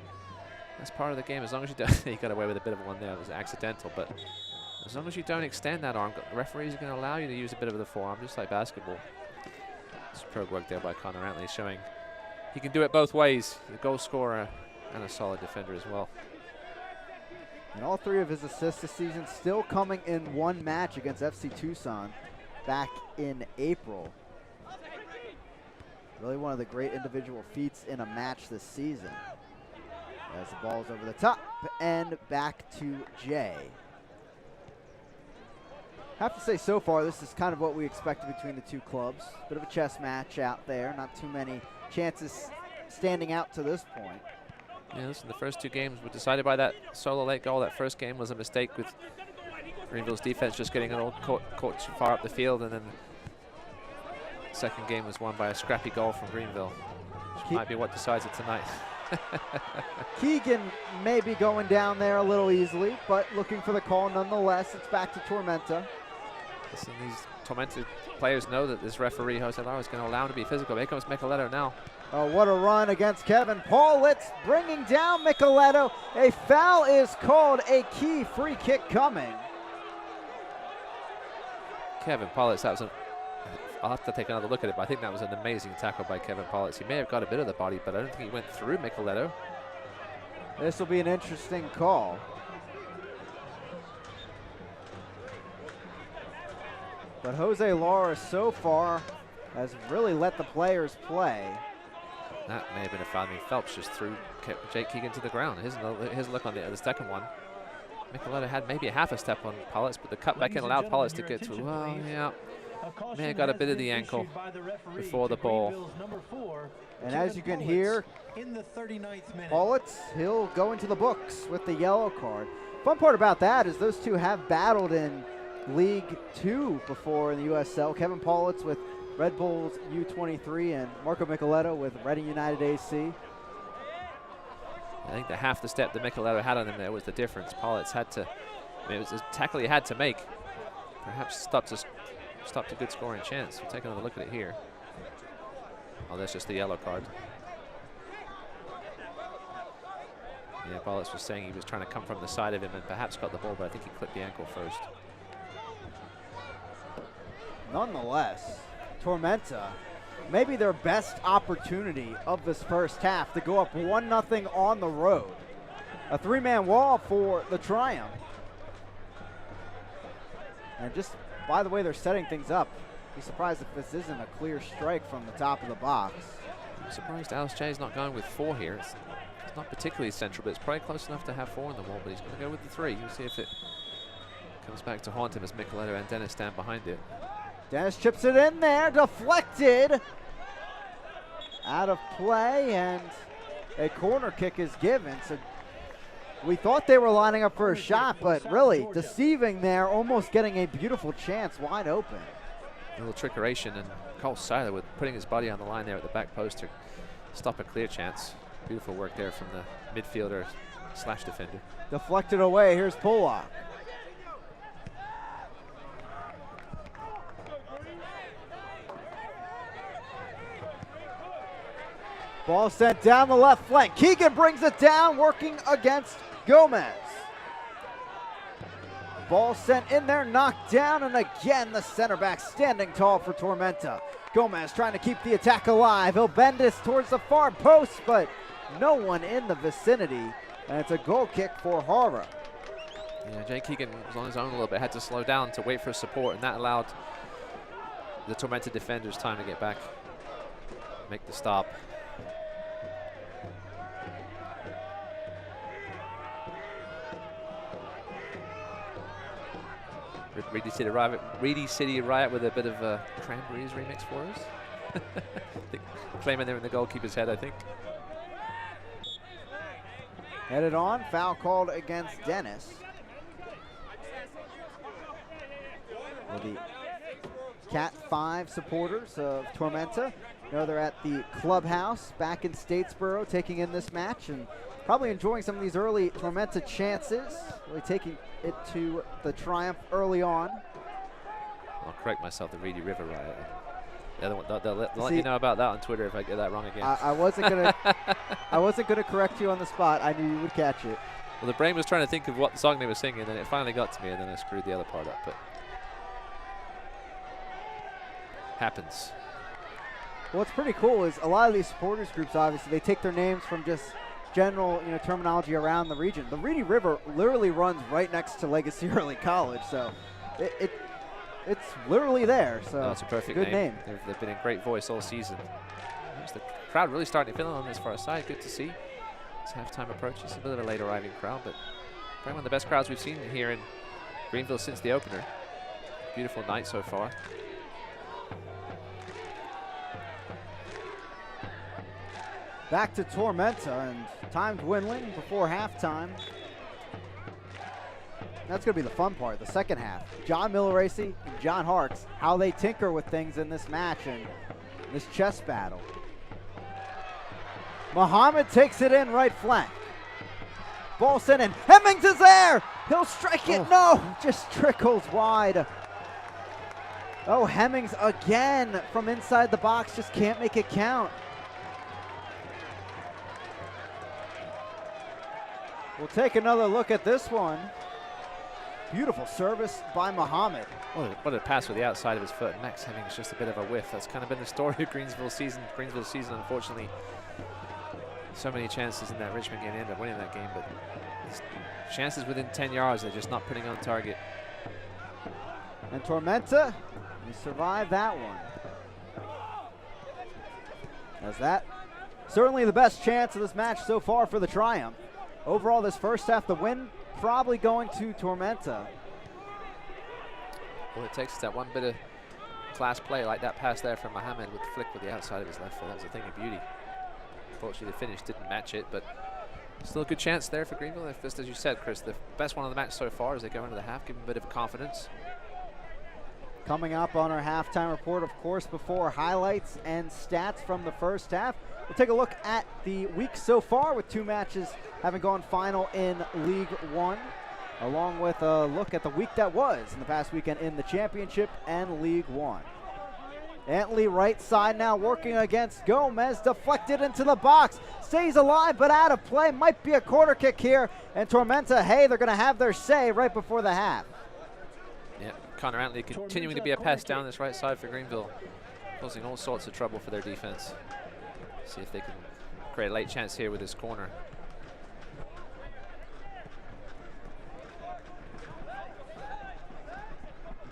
that's part of the game. As long as you don't, he got away with a bit of one there. It was accidental, but as long as you don't extend that arm, the referees are going to allow you to use a bit of the forearm, just like basketball. Superb work there by Connor Antley, showing he can do it both ways. A goal scorer and a solid defender as well. And all 3 of his assists this season still coming in one match against FC Tucson back in April. Really one of the great individual feats in a match this season. As the ball's over the top and back to Jay. Have to say, so far, this is kind of what we expected between the two clubs. Bit of a chess match out there. Not too many chances standing out to this point. Yeah, listen, the first two games were decided by that solo late goal. That first game was a mistake with Greenville's defense just getting caught too far up the field, and then the second game was won by a scrappy goal from Greenville, which might be what decides it tonight. Keegan may be going down there a little easily, but looking for the call nonetheless. It's back to Tormenta. Listen, these Tormenta players know that this referee, Jose Lara, is going to allow him to be physical. Here comes Micheletto now. Oh, what a run against Kevin Paulitz, bringing down Micheletto. A foul is called, a key free kick coming. Kevin Paulitz, that was I'll have to take another look at it, but I think that was an amazing tackle by Kevin Paulitz. He may have got a bit of the body, but I don't think he went through Micheletto. This will be an interesting call. But Jose Lara so far has really let the players play. That may have been a foul. I mean, Phelps just threw Jake Keegan to the ground. His look on the second one. Micheletto had maybe a half a step on Paulitz, but the cutback in allowed Paulitz to get through. Well, yeah. May have got a bit of the ankle before the ball. And as you can hear, Paulitz, he'll go into the books with the yellow card. Fun part about that is those two have battled in League 2 before in the USL. Kevin Paulitz with Red Bulls U23 and Marco Micheletto with Reading United AC. I think the half the step that Micheletto had on him there was the difference. Paulitz had to, I mean, it was a tackle he had to make. Perhaps stopped a good scoring chance. We'll take another look at it here. Oh, that's just the yellow card. Yeah, Paulitz was saying he was trying to come from the side of him and perhaps got the ball, but I think he clipped the ankle first. Nonetheless, Tormenta, maybe their best opportunity of this first half to go up 1-0 on the road. A three-man wall for the Triumph. And just by the way they're setting things up, be surprised if this isn't a clear strike from the top of the box. I'm surprised Alice J is not going with 4 here. It's not particularly central, but it's probably close enough to have 4 on the wall, but he's going to go with the 3. We'll see if it comes back to haunt him as Micheletto and Dennis stand behind it. Dennis chips it in there, deflected. Out of play, and a corner kick is given. So we thought they were lining up for a shot, but really deceiving there, almost getting a beautiful chance wide open. A little trickeration, and Cole Seiler with putting his body on the line there at the back post to stop a clear chance. Beautiful work there from the midfielder / defender. Deflected away, here's Pollock. Ball sent down the left flank. Keegan brings it down, working against Gomez. Ball sent in there, knocked down, and again the center back standing tall for Tormenta. Gomez trying to keep the attack alive. He'll bend this towards the far post, but no one in the vicinity, and it's a goal kick for Hara. Yeah, Jay Keegan was on his own a little bit, had to slow down to wait for support, and that allowed the Tormenta defenders time to get back, make the stop. Reedy City Riot with a bit of a Cranberries remix for us. Claiming they're in the goalkeeper's head, I think. Headed on, foul called against Dennis. Well, the Cat 5 supporters of Tormenta, they're at the clubhouse back in Statesboro taking in this match and probably enjoying some of these early Tormenta chances, really taking it to the Triumph early on. I'll correct myself, the Reedy River Riot. The other one, they'll let you know about that on Twitter if I get that wrong again. I wasn't gonna correct you on the spot. I knew you would catch it. Well, the brain was trying to think of what song they were singing, and then it finally got to me, and then I screwed the other part up. But happens. What's pretty cool is a lot of these supporters groups, obviously, they take their names from just general, terminology around the region. The Reedy River literally runs right next to Legacy Early College, so it's literally there. So that's a perfect good name. They've been in great voice all season. There's the crowd really starting to fill in on this far side. Good to see. as halftime approaches. A bit of a late arriving crowd, but probably one of the best crowds we've seen here in Greenville since the opener. Beautiful night so far. Back to Tormenta and timed Winling before halftime. That's going to be the fun part, the second half. John Milleracy and John Harks, how they tinker with things in this match and this chess battle. Muhammad takes it in right flank. Ball sent in. Hemmings is there. He'll strike it. No, just trickles wide. Oh, Hemmings again from inside the box. Just can't make it count. We'll take another look at this one. Beautiful service by Muhammad. What a pass with the outside of his foot. Max Hemmings just a bit of a whiff. That's kind of been the story of Greenville's season, unfortunately. So many chances in that Richmond game. They ended up winning that game, but chances within 10 yards, they're just not putting on target. And Tormenta, he survived that one. As that certainly the best chance of this match so far for the Triumph. Overall, this first half, the win probably going to Tormenta. All it takes is that one bit of class play, like that pass there from Mohammed with the flick with the outside of his left foot. That was a thing of beauty. Unfortunately, the finish didn't match it, but still a good chance there for Greenville. If just as you said, Chris, the best one of the match so far as they go into the half, give them a bit of confidence. Coming up on our halftime report, of course, before highlights and stats from the first half. We'll take a look at the week so far with 2 matches having gone final in League One, along with a look at the week that was in the past weekend in the Championship and League One. Antley right side now working against Gomez, deflected into the box, stays alive but out of play, might be a corner kick here, and Tormenta, hey, they're gonna have their say right before the half. Yeah, Connor Antley continuing to be a pest down this right side for Greenville, causing all sorts of trouble for their defense. See if they can create a late chance here with this corner.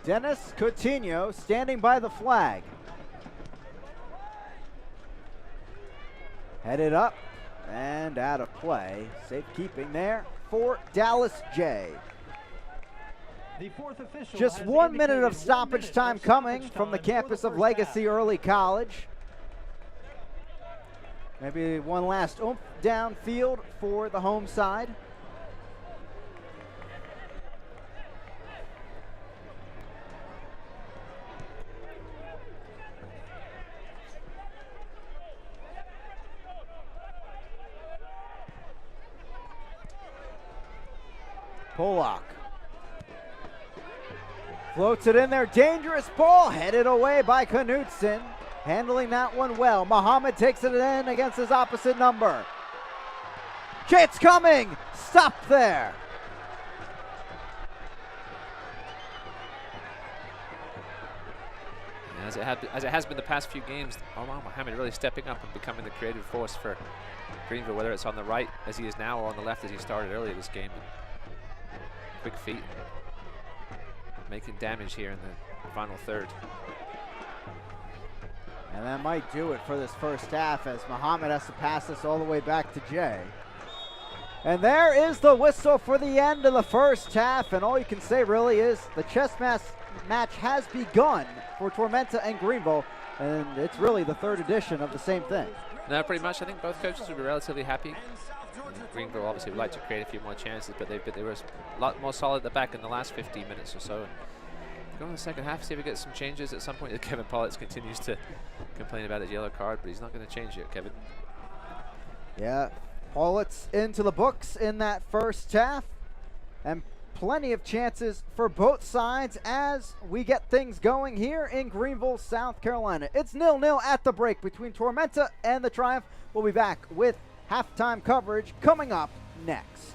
Dennis Coutinho standing by the flag. Headed up and out of play. Safekeeping there for Dallas J. Just 1 minute of stoppage time coming from the campus of Legacy Early College. Maybe one last oomph downfield for the home side. Polak floats it in there, dangerous ball, headed away by Knutson. Handling that one well. Muhammad takes it in against his opposite number. It's coming, stop there. As it has been the past few games, Omar Mohammed really stepping up and becoming the creative force for Greenville, whether it's on the right as he is now or on the left as he started earlier this game. Quick feet, making damage here in the final third. And that might do it for this first half as Muhammad has to pass this all the way back to Jay. And there is the whistle for the end of the first half, and all you can say really is the chess match has begun for Tormenta and Greenville, and it's really the third edition of the same thing. No, pretty much. I think both coaches will be relatively happy. Greenville obviously would like to create a few more chances, but they were a lot more solid at the back in the last 15 minutes or so. Go in the second half, see if we get some changes at some point. Kevin Pollitt continues to complain about his yellow card, but he's not going to change it, Kevin. Yeah, Pollitt's into the books in that first half, and plenty of chances for both sides as we get things going here in Greenville, South Carolina. It's 0-0 at the break between Tormenta and the Triumph. We'll be back with halftime coverage coming up next.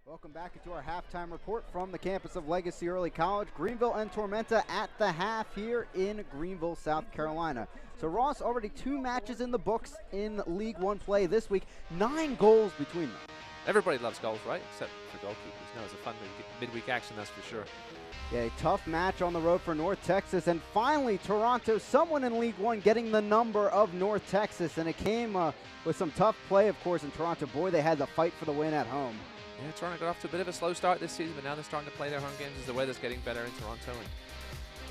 Welcome back into our halftime report from the campus of Legacy Early College. Greenville and Tormenta at the half here in Greenville, South Carolina. So Ross, already 2 matches in the books in League One play this week. 9 goals between them. Everybody loves goals, right? Except for goalkeepers. No, it's a fun midweek action, that's for sure. Yeah, a tough match on the road for North Texas. And finally, Toronto, someone in League One getting the number of North Texas. And it came with some tough play, of course, in Toronto. Boy, they had to fight for the win at home. Yeah, Toronto got off to a bit of a slow start this season, but now they're starting to play their home games as the weather's getting better in Toronto and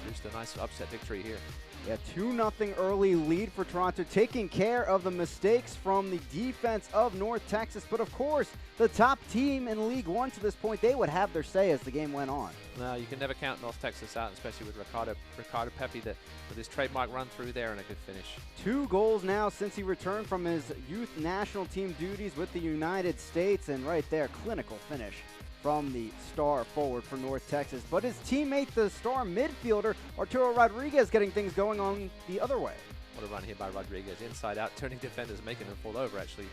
produced a nice upset victory here. Yeah, 2-0 early lead for Toronto, taking care of the mistakes from the defense of North Texas. But of course, the top team in League One to this point, they would have their say as the game went on. No, you can never count North Texas out, especially with Ricardo Pepe with his trademark run through there and a good finish. 2 goals now since he returned from his youth national team duties with the United States, and right there, clinical finish from the star forward for North Texas. But his teammate, the star midfielder, Arturo Rodriguez, getting things going on the other way. What a run here by Rodriguez. Inside out, turning defenders, making them fall over, actually.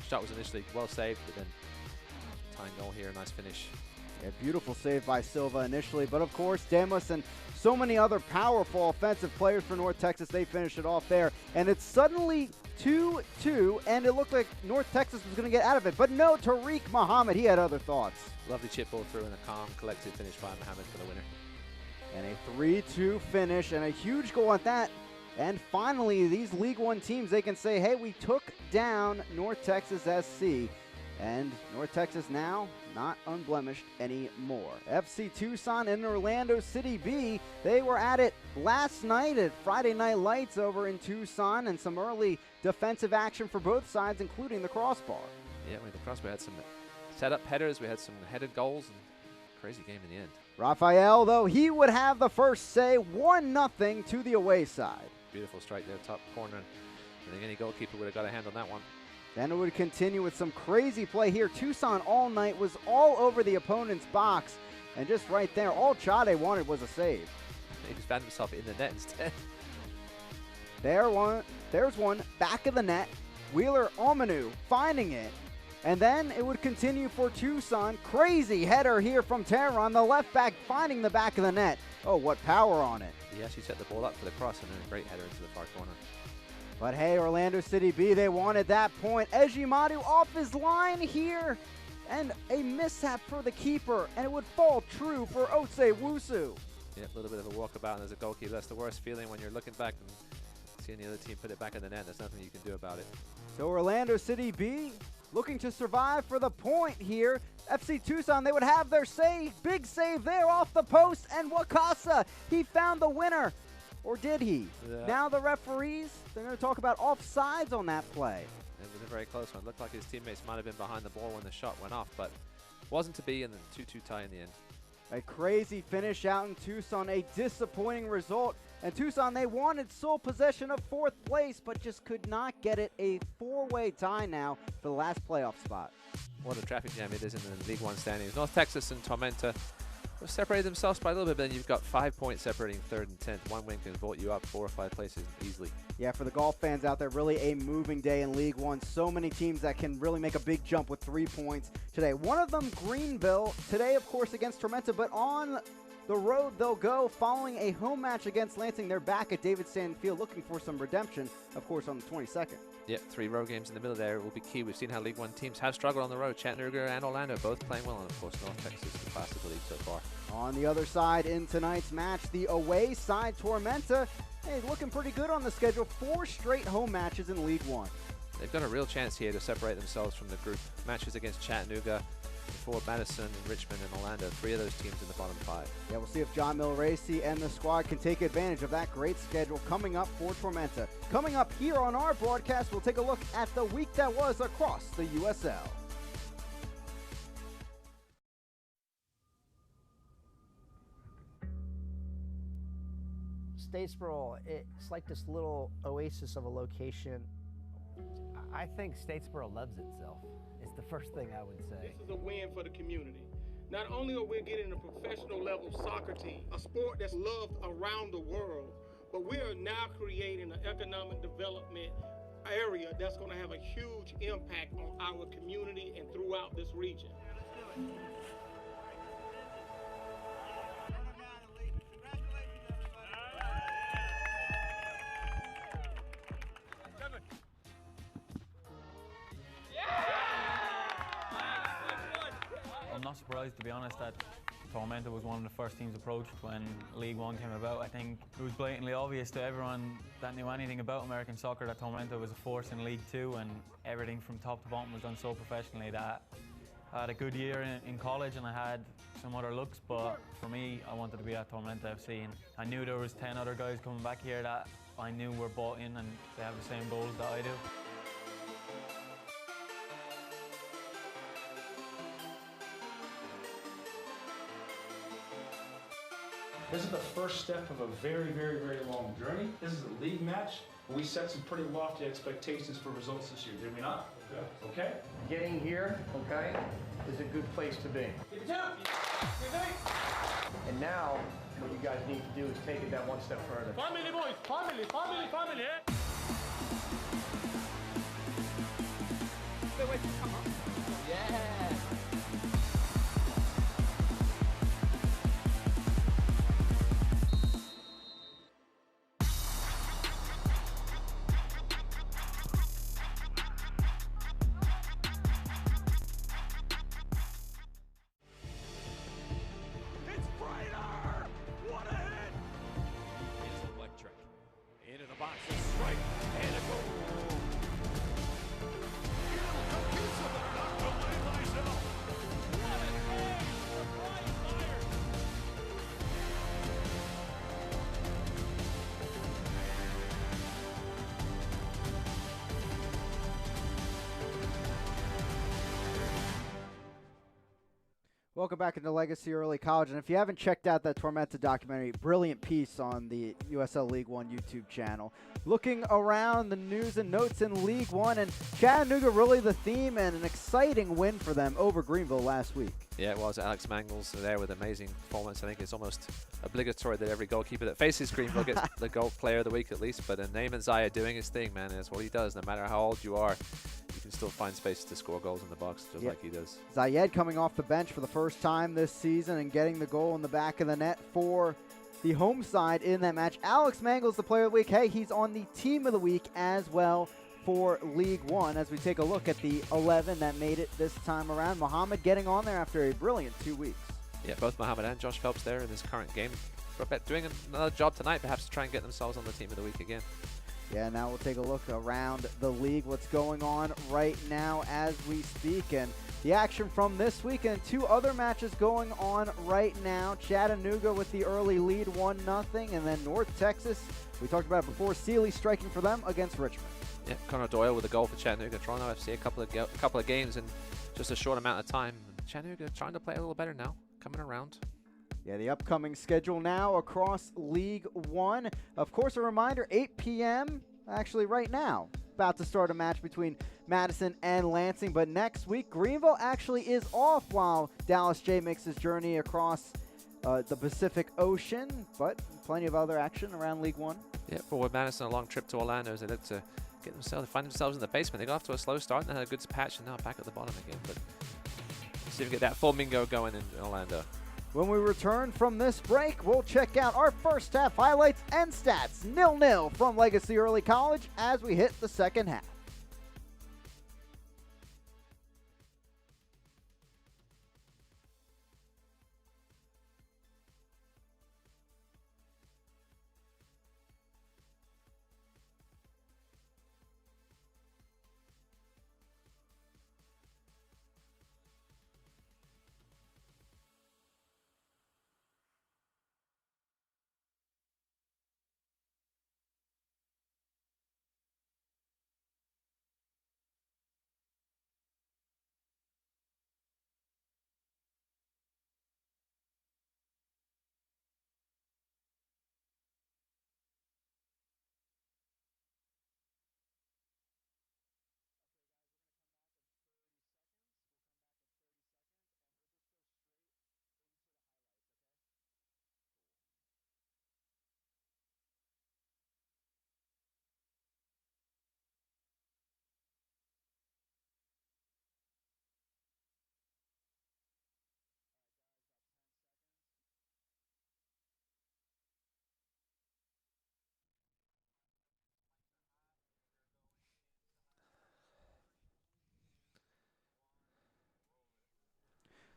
Shot was initially well saved, but then tying goal here, nice finish. Yeah, beautiful save by Silva initially, but of course, Demus and so many other powerful offensive players for North Texas, they finish it off there. And it's suddenly 2-2, and it looked like North Texas was going to get out of it. But no, Tariq Muhammad, he had other thoughts. Lovely chip ball through and a calm, collected finish by Muhammad for the winner. And a 3-2 finish and a huge goal at that. And finally, these League One teams, they can say, hey, we took down North Texas SC. And North Texas now not unblemished anymore. FC Tucson and Orlando City B, they were at it last night at Friday Night Lights over in Tucson, and some early defensive action for both sides, including the crossbar. Yeah, the crossbar had some set-up headers. We had some headed goals, and crazy game in the end. Rafael, though, he would have the first say, 1-0 to the away side. Beautiful strike there, top corner. I think any goalkeeper would have got a hand on that one. Then it would continue with some crazy play here. Tucson all night was all over the opponent's box. And just right there, all Chade wanted was a save. He just found himself in the net instead. There's one, back of the net. Wheeler Omanu finding it. And then it would continue for Tucson. Crazy header here from Tehran. The left back finding the back of the net. Oh, what power on it. He actually set the ball up for the cross and then a great header into the far corner. But hey, Orlando City B, they wanted that point. Ejimadu off his line here. And a mishap for the keeper. And it would fall true for Ose Wusu. Yeah, a little bit of a walkabout, and as a goalkeeper, that's the worst feeling when you're looking back and seeing the other team put it back in the net. There's nothing you can do about it. So Orlando City B looking to survive for the point here. FC Tucson, they would have their save. Big save there off the post. And Wakasa, he found the winner. Or did he? Yeah. Now the referees, they're going to talk about offsides on that play. It was a very close one. Looked like his teammates might have been behind the ball when the shot went off, but wasn't to be, and then 2-2 tie in the end. A crazy finish out in Tucson, a disappointing result. And Tucson, they wanted sole possession of 4th place, but just could not get it. A 4-way tie now for the last playoff spot. What a traffic jam it is in the League One standings. North Texas and Tormenta have separated themselves by a little bit, but then you've got 5 points separating 3rd and 10th. One win can vault you up 4 or 5 places easily. Yeah, for the golf fans out there, really a moving day in League One. So many teams that can really make a big jump with 3 points today. One of them, Greenville, today, of course, against Tormenta, but on the road they'll go following a home match against Lansing. They're back at David Stanton Field looking for some redemption, of course, on the 22nd. Yep, 3 road games in the middle there will be key. We've seen how League One teams have struggled on the road. Chattanooga and Orlando both playing well, and of course North Texas, the class of the league so far. On the other side in tonight's match, the away side, Tormenta, hey, looking pretty good on the schedule. 4 straight home matches in League One. They've got a real chance here to separate themselves from the group. Matches against Chattanooga, before Madison, Richmond, and Orlando. 3 of those teams in the bottom 5. Yeah, we'll see if John Milracy and the squad can take advantage of that great schedule coming up for Tormenta. Coming up here on our broadcast, we'll take a look at the week that was across the USL. Statesboro, it's like this little oasis of a location. I think Statesboro loves itself. It's the first thing I would say. This is a win for the community. Not only are we getting a professional level soccer team, a sport that's loved around the world, but we are now creating an economic development area that's going to have a huge impact on our community and throughout this region. I'm not surprised, to be honest, that Tormenta was one of the first teams approached when League One came about. I think it was blatantly obvious to everyone that knew anything about American soccer that Tormenta was a force in League Two, and everything from top to bottom was done so professionally that I had a good year in college and I had some other looks, but for me, I wanted to be at Tormenta FC, and I knew there was 10 other guys coming back here that I knew were bought in and they have the same goals that I do. This is the first step of a very, very, very long journey. This is a league match. We set some pretty lofty expectations for results this year, did we not? Yeah. Okay? Getting here, okay, is a good place to be. And now, what you guys need to do is take it that one step further. Family, boys. Family, family, family. Yeah. It's Prater! What a hit! It's electric. Into the box, a strike, and a goal. Not to lay myself. What a game for Brian Myers! Welcome back into Legacy Early College, and if you haven't checked out that Tormenta documentary, brilliant piece on the USL League One YouTube channel, looking around the news and notes in League One, and Chattanooga really the theme, and an exciting win for them over Greenville last week. Yeah, it was. Alex Mangles there with amazing performance. I think it's almost obligatory that every goalkeeper that faces Greenville gets the goal player of the week at least. But Naaman Zaya doing his thing, man. That's what he does. No matter how old you are, you can still find space to score goals in the box just like he does. Zayed coming off the bench for the first time this season and getting the goal in the back of the net for the home side in that match. Alex Mangles, the player of the week. Hey, he's on the team of the week as well for League One as we take a look at the 11 that made it this time around. Mohammed getting on there after a brilliant 2 weeks. Yeah, both Mohammed and Josh Phelps there in this current game. Doing another job tonight, perhaps to try and get themselves on the team of the week again. Yeah, now we'll take a look around the league, what's going on right now as we speak, and the action from this week, and 2 other matches going on right now. Chattanooga with the early lead, 1-0, and then North Texas, we talked about it before, Sealy striking for them against Richmond. Yeah, Connor Doyle with a goal for Chattanooga. Toronto FC, a couple of games in just a short amount of time. Chattanooga trying to play a little better now, coming around. Yeah, the upcoming schedule now across League One. Of course, a reminder, 8 p.m., actually right now, about to start a match between Madison and Lansing. But next week, Greenville actually is off while Dallas J makes his journey across the Pacific Ocean. But plenty of other action around League One. Yeah, for Madison, a long trip to Orlando as they look to find themselves in the basement. They got off to a slow start and had a good patch, and now back at the bottom again. But see if we get that flamingo going in Orlando. When we return from this break, we'll check out our first half highlights and stats, 0-0 from Legacy Early College as we hit the second half.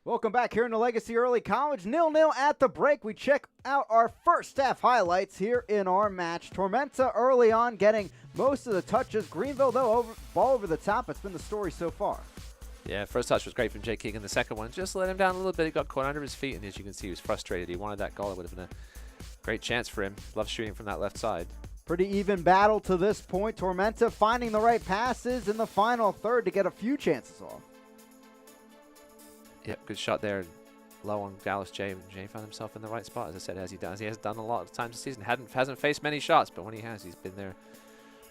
Welcome back here in the Legacy Early College. 0-0 at the break. We check out our first half highlights here in our match. Tormenta early on getting most of the touches. Greenville, though, ball over the top. It's been the story so far. Yeah, first touch was great from Jake Keegan. The second one just let him down a little bit. He got caught under his feet, and as you can see, he was frustrated. He wanted that goal. It would have been a great chance for him. Loves shooting from that left side. Pretty even battle to this point. Tormenta finding the right passes in the final third to get a few chances off. Yep, good shot there. Low on Dallas Jay. Jay found himself in the right spot, as I said, as he does. He has done a lot of times this season. Hasn't faced many shots, but when he has, he's been there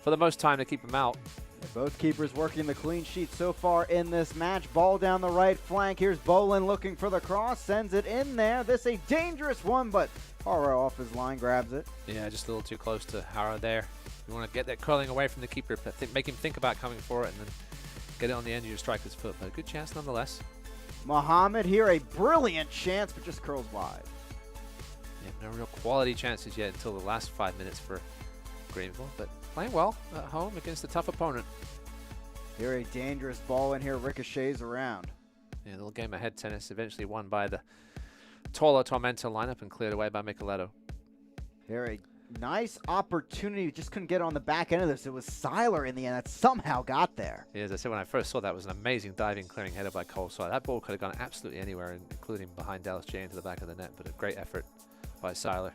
for the most time to keep him out. Both keepers working the clean sheet so far in this match. Ball down the right flank. Here's Bolin looking for the cross. Sends it in there. This a dangerous one, but Haro off his line grabs it. Yeah, just a little too close to Haro there. You want to get that curling away from the keeper, but make him think about coming for it and then get it on the end of your striker's foot. But a good chance nonetheless. Muhammad here, a brilliant chance, but just curls wide. Yeah, no real quality chances yet until the last 5 minutes for Greenville, but playing well at home against a tough opponent. Here a dangerous ball in here, ricochets around. Yeah, a little game of head tennis, eventually won by the taller Tormenta lineup and cleared away by Micheletto. Here a nice opportunity, just couldn't get on the back end of this. It was Seiler in the end that somehow got there. Yeah, as I said, when I first saw that, it was an amazing diving, clearing header by Cole. So that ball could have gone absolutely anywhere, including behind Dallas Jay into the back of the net, but a great effort by Seiler.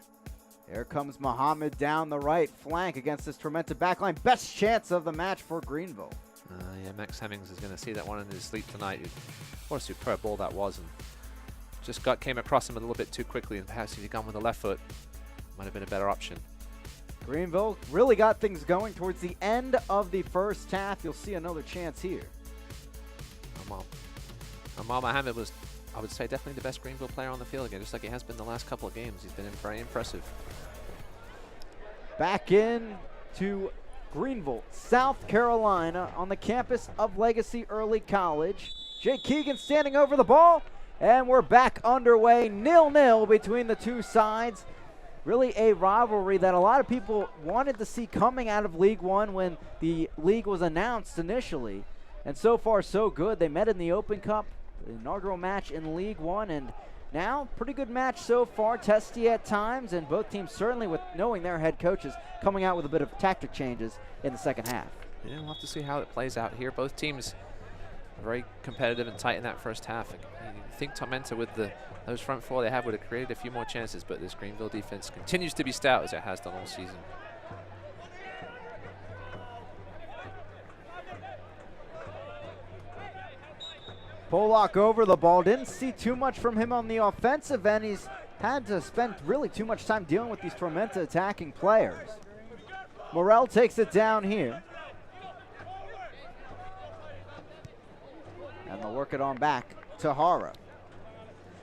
Here comes Muhammad down the right flank against this Tormenta backline. Best chance of the match for Greenville. Yeah, Max Hemmings is going to see that one in his sleep tonight. What a superb ball that was, and just came across him a little bit too quickly, and perhaps if he'd gone with the left foot, might have been a better option. Greenville really got things going towards the end of the first half. You'll see another chance here. Amal Mohammed was, I would say, definitely the best Greenville player on the field again, just like he has been the last couple of games. He's been very impressive. Back in to Greenville, South Carolina, on the campus of Legacy Early College. Jake Keegan standing over the ball, and we're back underway. 0-0 between the two sides. Really a rivalry that a lot of people wanted to see coming out of League One when the league was announced initially. And so far, so good. They met in the Open Cup, the inaugural match in League One, and now pretty good match so far, testy at times, and both teams certainly with knowing their head coaches coming out with a bit of tactic changes in the second half. Yeah, we'll have to see how it plays out here. Both teams are very competitive and tight in that first half. I think Tormenta with those front four they have would have created a few more chances, but this Greenville defense continues to be stout as it has done all season. Polak over the ball. Didn't see too much from him on the offensive end. He's had to spend really too much time dealing with these Tormenta attacking players. Morel takes it down here. And they'll work it on back to Hara.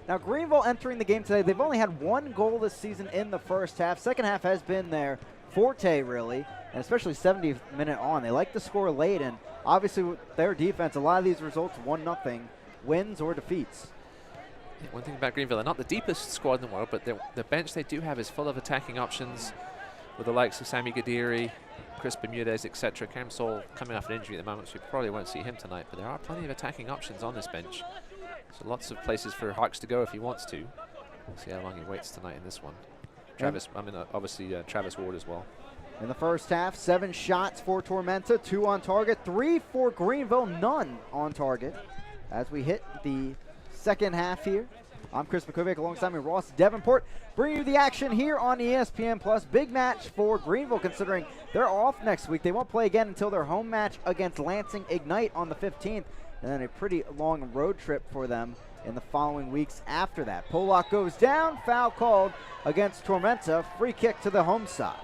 Now Greenville entering the game today, they've only had one goal this season in the first half. Second half has been their forte, really, and especially 70th minute on. They like to score late, and obviously with their defense, a lot of these results 1-0 wins or defeats. Yeah, one thing about Greenville, they're not the deepest squad in the world, but the bench they do have is full of attacking options with the likes of Sammy Gadiri, Chris Bermudez, etc. Cam Saul coming off an injury at the moment, so we probably won't see him tonight, but there are plenty of attacking options on this bench. So lots of places for Hawks to go if he wants to. We'll see how long he waits tonight in this one. Obviously Travis Ward as well. In the first half, 7 shots for Tormenta, 2 on target, 3 for Greenville, none on target. As we hit the second half here, I'm Chris McCovic alongside me, Ross Davenport, bringing you the action here on ESPN+. Big match for Greenville considering they're off next week. They won't play again until their home match against Lansing Ignite on the 15th, and then a pretty long road trip for them in the following weeks after that. Polak goes down, foul called against Tormenta, free kick to the home side.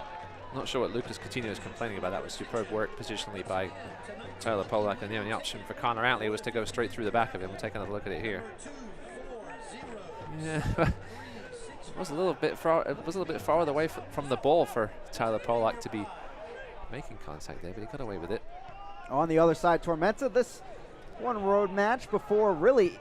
Not sure what Lucas Coutinho is complaining about. That was superb work positionally by Tyler Polak, and the only option for Connor Outley was to go straight through the back of him. We'll take another look at it here. Yeah, it was a little bit far away from the ball for Tyler Polak to be making contact there, but he got away with it. On the other side, Tormenta, this one road match before really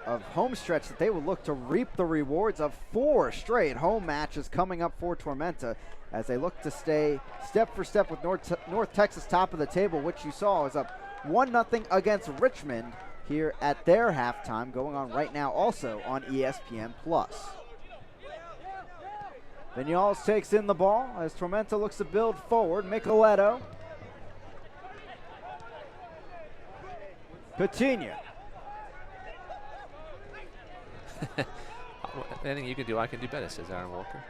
a home stretch that they will look to reap the rewards of 4 straight home matches coming up for Tormenta as they look to stay step for step with North Texas top of the table, which you saw is up 1-0 against Richmond here at their halftime, going on right now also on ESPN+. Vinyals takes in the ball as Tormenta looks to build forward. Micheletto. Coutinho. Anything you can do, I can do better, says Aaron Walker.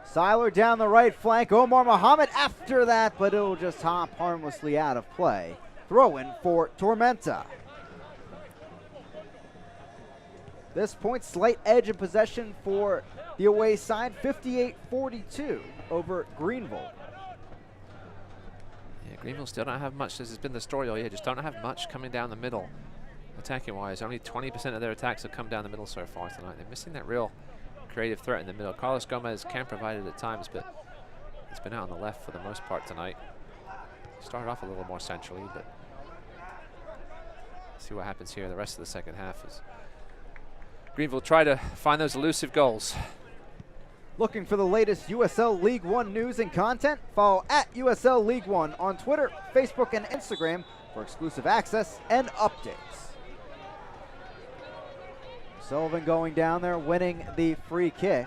Seiler down the right flank. Omar Mohamed after that, but it'll just hop harmlessly out of play. Throw in for Tormenta. This point, slight edge in possession for the away side, 58-42 over Greenville. Yeah, Greenville still don't have much. This has been the story all year. Just don't have much coming down the middle, attacking-wise. Only 20% of their attacks have come down the middle so far tonight. They're missing that real creative threat in the middle. Carlos Gomez can provide it at times, but it's been out on the left for the most part tonight. Started off a little more centrally, but see what happens here the rest of the second half as Greenville try to find those elusive goals. Looking for the latest USL League One news and content? Follow at USL League One on Twitter, Facebook, and Instagram for exclusive access and updates. Sullivan going down there, winning the free kick.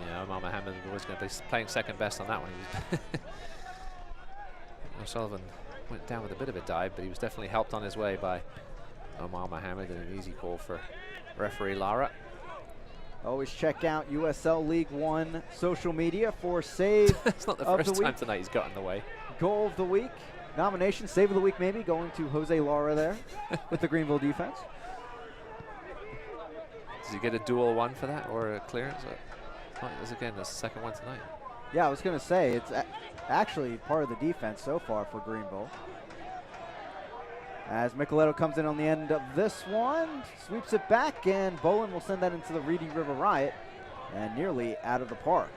Yeah, Omar Mohamed was going to be playing second best on that one. Sullivan went down with a bit of a dive, but he was definitely helped on his way by Omar Mohamed, and an easy call for referee Lara. Always check out USL League One social media for save It's not the of first the time week. tonight he's got in the way. Goal of the week. Nomination, save of the week maybe, going to Jose Lara there with the Greenville defense. Does he get a dual one for that, or a clearance? This again, that's the second one tonight. Yeah, I was going to say, it's actually part of the defense so far for Greenville. As Micheletto comes in on the end of this one, sweeps it back, and Bolin will send that into the Reedy River Riot, and nearly out of the park.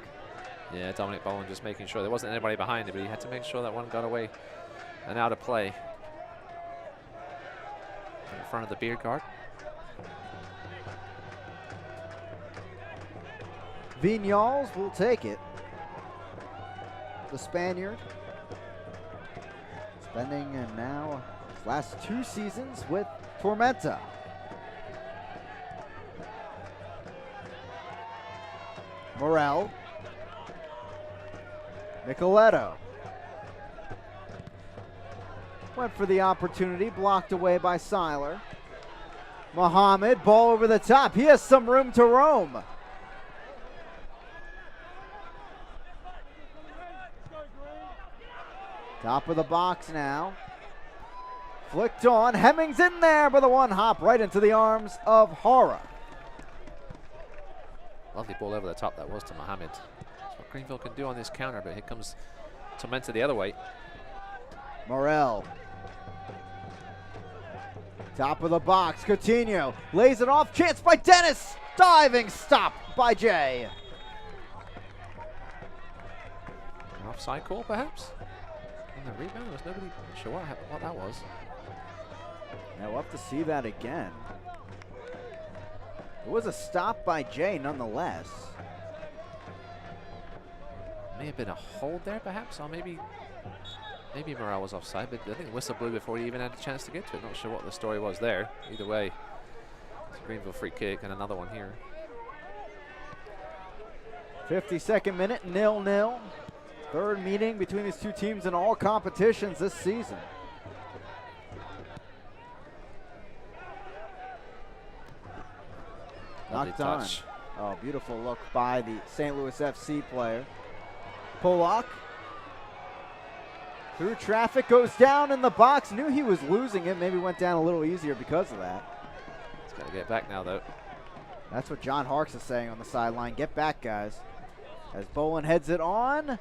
Yeah, Dominic Bowen just making sure there wasn't anybody behind him, but he had to make sure that one got away and out of play. In front of the beer guard. Vinyals will take it. The Spaniard. Spending now his last 2 seasons with Tormenta. Morel. Micheletto. Went for the opportunity, blocked away by Seiler. Mohamed, ball over the top. He has some room to roam. Top of the box now. Flicked on. Hemmings in there, but the one hop right into the arms of Hara. Lovely ball over the top that was to Mohamed. That's what Greenville can do on this counter, but here comes Tormenta the other way. Morel. Top of the box. Coutinho lays it off. Chance by Dennis. Diving stop by Jay. An offside call, perhaps? On the rebound, there was nobody sure what that was. Yeah, we'll have to see that again. It was a stop by Jay nonetheless. May have been a hold there, perhaps, or maybe Morel was offside, but I think the whistle blew before he even had a chance to get to it. Not sure what the story was there. Either way, it's a Greenville free kick and another one here. 52nd minute, 0-0. Third meeting between these two teams in all competitions this season. Knocked on. Oh, beautiful look by the St. Louis FC player. Polak. Through traffic, goes down in the box. Knew he was losing it. Maybe went down a little easier because of that. He's got to get back now, though. That's what John Harks is saying on the sideline. Get back, guys. As Bolin heads it on.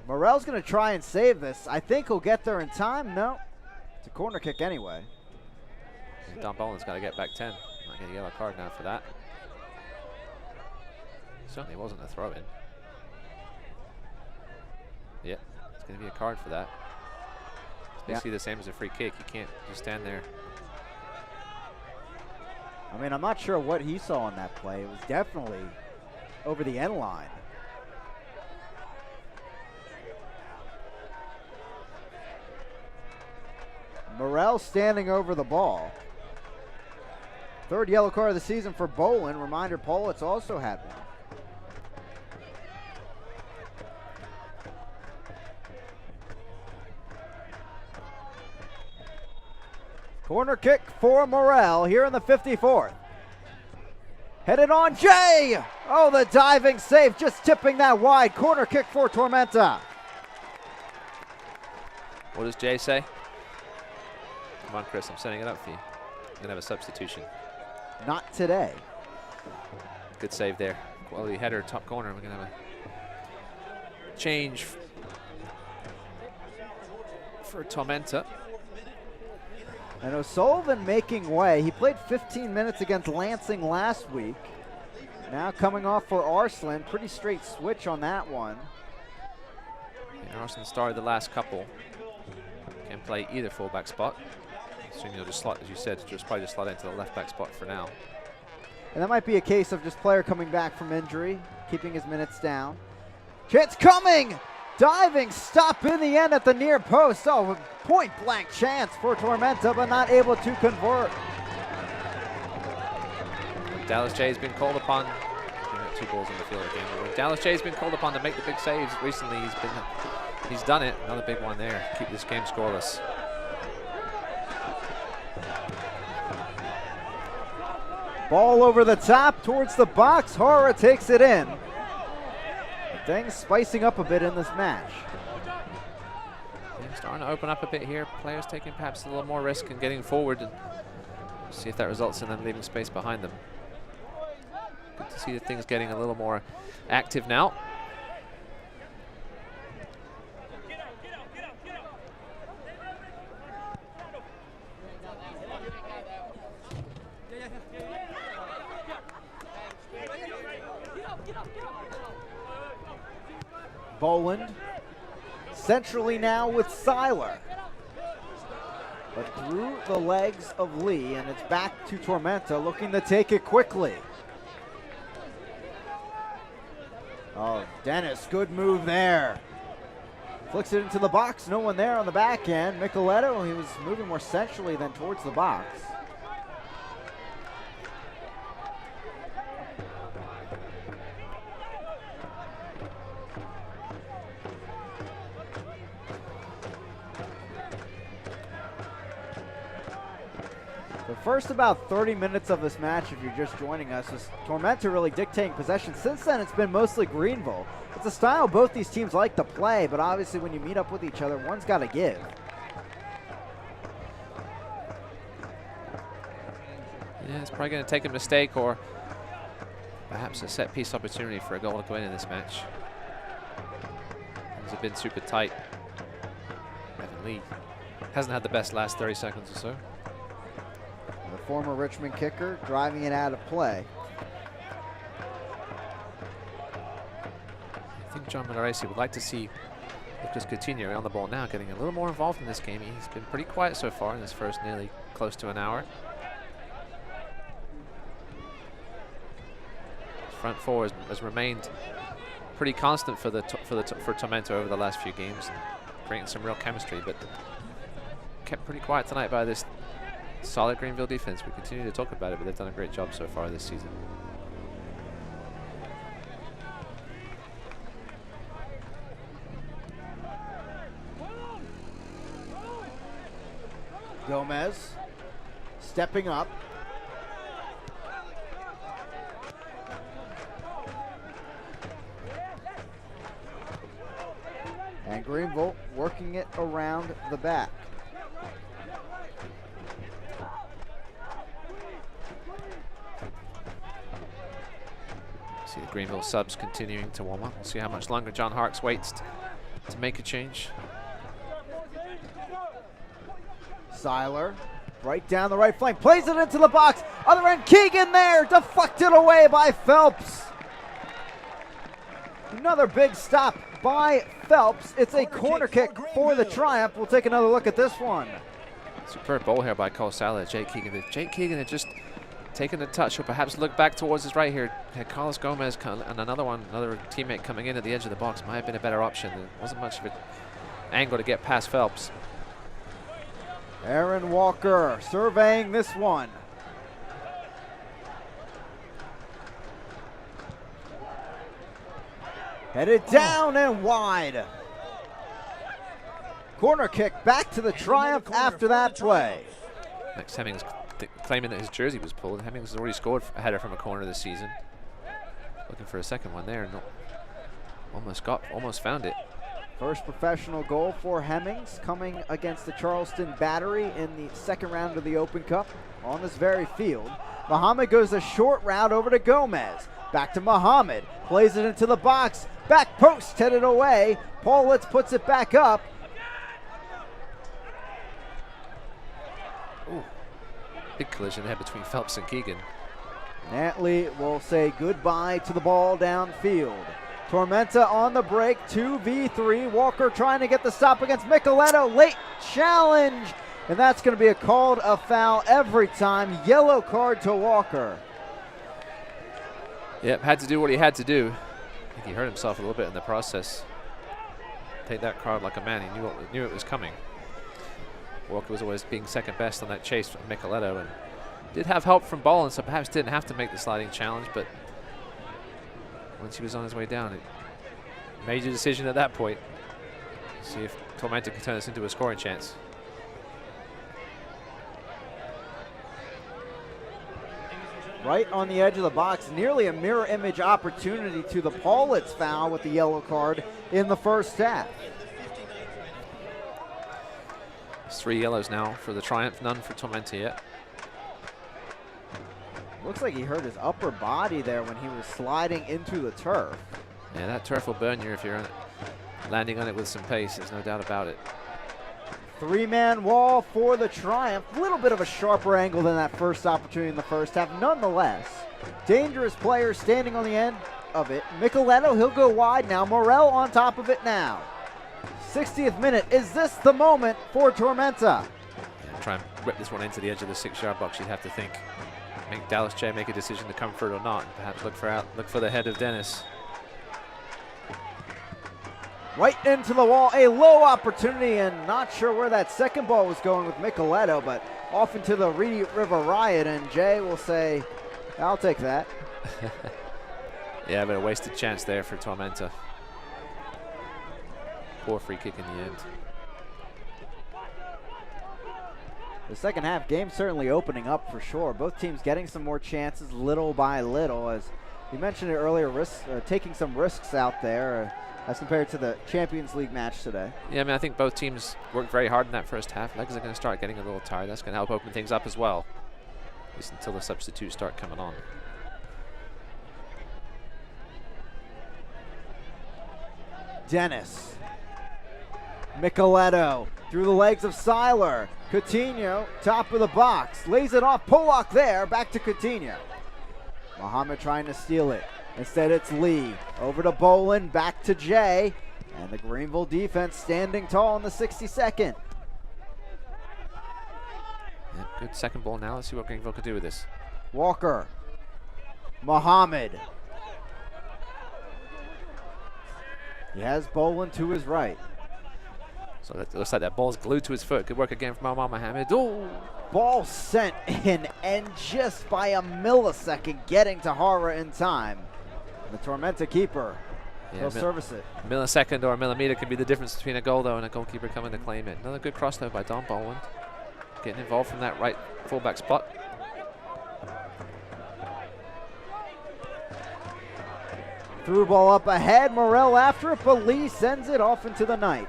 Morel's going to try and save this. I think he'll get there in time. No. It's a corner kick anyway. Don Boland's got to get back 10. Might get a yellow card now for that. Certainly wasn't a throw-in. Yeah, it's going to be a card for that. It's basically the same as a free kick. You can't just stand there. I mean, I'm not sure what he saw on that play. It was definitely over the end line. Morrell standing over the ball. Third yellow card of the season for Bolin. Reminder, Politz also had one. Corner kick for Morrell here in the 54th. Headed on Jay. Oh, the diving save, just tipping that wide. Corner kick for Tormenta. What does Jay say? Come on, Chris, I'm setting it up for you. I'm going to have a substitution. Not today. Good save there. Quality header, top corner. We're going to have a change for Tormenta. And O'Sullivan making way. He played 15 minutes against Lansing last week. Now coming off for Arslan. Pretty straight switch on that one. Yeah, Arslan started the last couple. Can play either fullback spot. Assume he'll just slot, as you said, probably just slot into the left back spot for now. And that might be a case of just player coming back from injury, keeping his minutes down. Chance coming! Diving stop in the end at the near post. Oh, point blank chance for Tormenta, but not able to convert. Dallas Jay's been called upon. Two balls in the field again. But Dallas Jay's been called upon to make the big saves recently. He's done it. Another big one there. Keep this game scoreless. Ball over the top towards the box. Hara takes it in. Things spicing up a bit in this match. Yeah, starting to open up a bit here. Players taking perhaps a little more risk and getting forward, and see if that results in them leaving space behind them. Good to see that things getting a little more active now. Boland centrally now with Seiler. But through the legs of Lee, and it's back to Tormenta, looking to take it quickly. Oh, Dennis, good move there. Flicks it into the box, no one there on the back end. Micheletto, he was moving more centrally than towards the box. The first about 30 minutes of this match, if you're just joining us, is Tormenta really dictating possession. Since then, it's been mostly Greenville. It's a style both these teams like to play, but obviously when you meet up with each other, one's got to give. Yeah, it's probably going to take a mistake or perhaps a set-piece opportunity for a goal to go in this match. Things have been super tight. Evan Lee hasn't had the best last 30 seconds or so. The former Richmond kicker driving it out of play. I think John Malaresi would like to see Lucas Coutinho on the ball now, getting a little more involved in this game. He's been pretty quiet so far in his first nearly close to an hour. His front four has remained pretty constant for Tormenta over the last few games, creating some real chemistry, but kept pretty quiet tonight by this solid Greenville defense. We continue to talk about it, but they've done a great job so far this season. Gomez stepping up. And Greenville working it around the back. See the Greenville subs continuing to warm up. We'll see how much longer John Harkes waits to make a change. Seiler, right down the right flank, plays it into the box. Other end, Keegan there, deflected away by Phelps. Another big stop by Phelps. It's a corner kick for the Triumph. We'll take another look at this one. Superb ball here by Cole Seiler, Jake Keegan. If Jake Keegan had just taken a touch or perhaps look back towards his right here, had Carlos Gomez and another teammate coming in at the edge of the box, might have been a better option. There wasn't much of an angle to get past Phelps. Aaron Walker surveying this one. Headed down and wide. Corner kick back to the Triumph after that play. Max Hemmings claiming that his jersey was pulled. Hemmings has already scored a header from a corner this season. Looking for a second one there. No, almost found it. First professional goal for Hemmings coming against the Charleston Battery in the second round of the Open Cup on this very field. Muhammad goes a short route over to Gomez. Back to Muhammad. Plays it into the box. Back post headed away. Paulitz puts it back up. Ooh. Big collision there between Phelps and Keegan. Nantley will say goodbye to the ball downfield. Tormenta on the break, 2v3. Walker trying to get the stop against Micheletto. Late challenge. And that's going to be called a foul every time. Yellow card to Walker. Yep, had to do what he had to do. I think he hurt himself a little bit in the process. Take that card like a man. He knew it was coming. Walker was always being second best on that chase from Micheletto, and did have help from Bolin, so perhaps didn't have to make the sliding challenge, but once he was on his way down, it major decision at that point. See if Tormenta can turn this into a scoring chance. Right on the edge of the box, nearly a mirror image opportunity to the Paulitz foul with the yellow card in the first half. It's 3 yellows now for the Triumph, none for Tormenta yet. Looks like he hurt his upper body there when he was sliding into the turf. Yeah, that turf will burn you if you're landing on it with some pace, there's no doubt about it. 3-man wall for the Triumph. A little bit of a sharper angle than that first opportunity in the first half. Nonetheless, dangerous player standing on the end of it. Micheletto, he'll go wide now. Morel on top of it now. 60th minute. Is this the moment for Tormenta? Yeah, try and rip this one into the edge of the 6-yard box, you'd have to think. Make Dallas J make a decision to come for it or not, and perhaps look for the head of Dennis. Right into the wall, a low opportunity, and not sure where that second ball was going with Micheletto, but off into the Reedy River Riot, and Jay will say, I'll take that. Yeah, but a wasted chance there for Tormenta. Poor free kick in the end. The second half game certainly opening up for sure. Both teams getting some more chances little by little. As you mentioned it earlier, taking some risks out there as compared to the Champions League match today. Yeah, I mean, I think both teams worked very hard in that first half. Legs are going to start getting a little tired. That's going to help open things up as well, at least until the substitutes start coming on. Dennis. Micheletto through the legs of Seiler. Coutinho, top of the box, lays it off. Pollock there, back to Coutinho. Muhammad trying to steal it. Instead, it's Lee. Over to Bolin, back to Jay. And the Greenville defense standing tall in the 62nd. Yeah, good second ball now. Let's see what Greenville could do with this. Walker. Muhammad. He has Bolin to his right. So it looks like that ball's glued to his foot. Good work again from Omar Mohammed. Oh! Ball sent in, and just by a millisecond getting to Hara in time. The Tormenta keeper, he'll service it. A millisecond or a millimeter could be the difference between a goal, though, and a goalkeeper coming to claim it. Another good cross, though, by Don Boland. Getting involved from that right fullback spot. Through ball up ahead, Morel after it, but Lee sends it off into the night.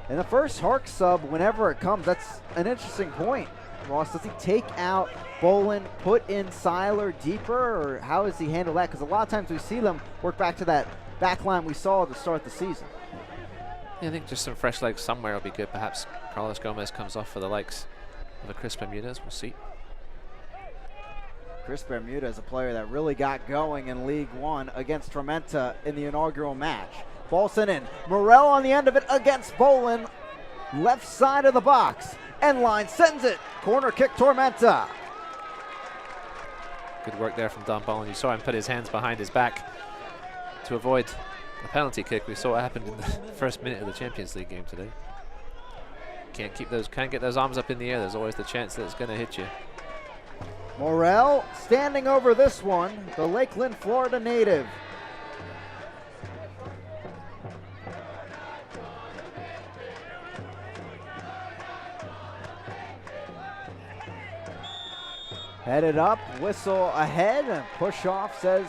And the first Hark sub, whenever it comes, that's an interesting point. Ross, does he take out Bolin, put in Seiler deeper, or how does he handle that? Because a lot of times we see them work back to that back line we saw to start the season. Yeah, I think just some fresh legs somewhere will be good. Perhaps Carlos Gomez comes off for the likes of a Chris Bermudez. We'll see. Chris Bermudez is a player that really got going in League One against Tormenta in the inaugural match. Ball sent in. Morel on the end of it against Bolin. Left side of the box. End line sends it. Corner kick Tormenta. Good work there from Don Bolin. You saw him put his hands behind his back to avoid the penalty kick. We saw what happened in the first minute of the Champions League game today. Can't get those arms up in the air. There's always the chance that it's going to hit you. Morrell standing over this one, the Lakeland, Florida native. Headed up, whistle ahead, and push off, says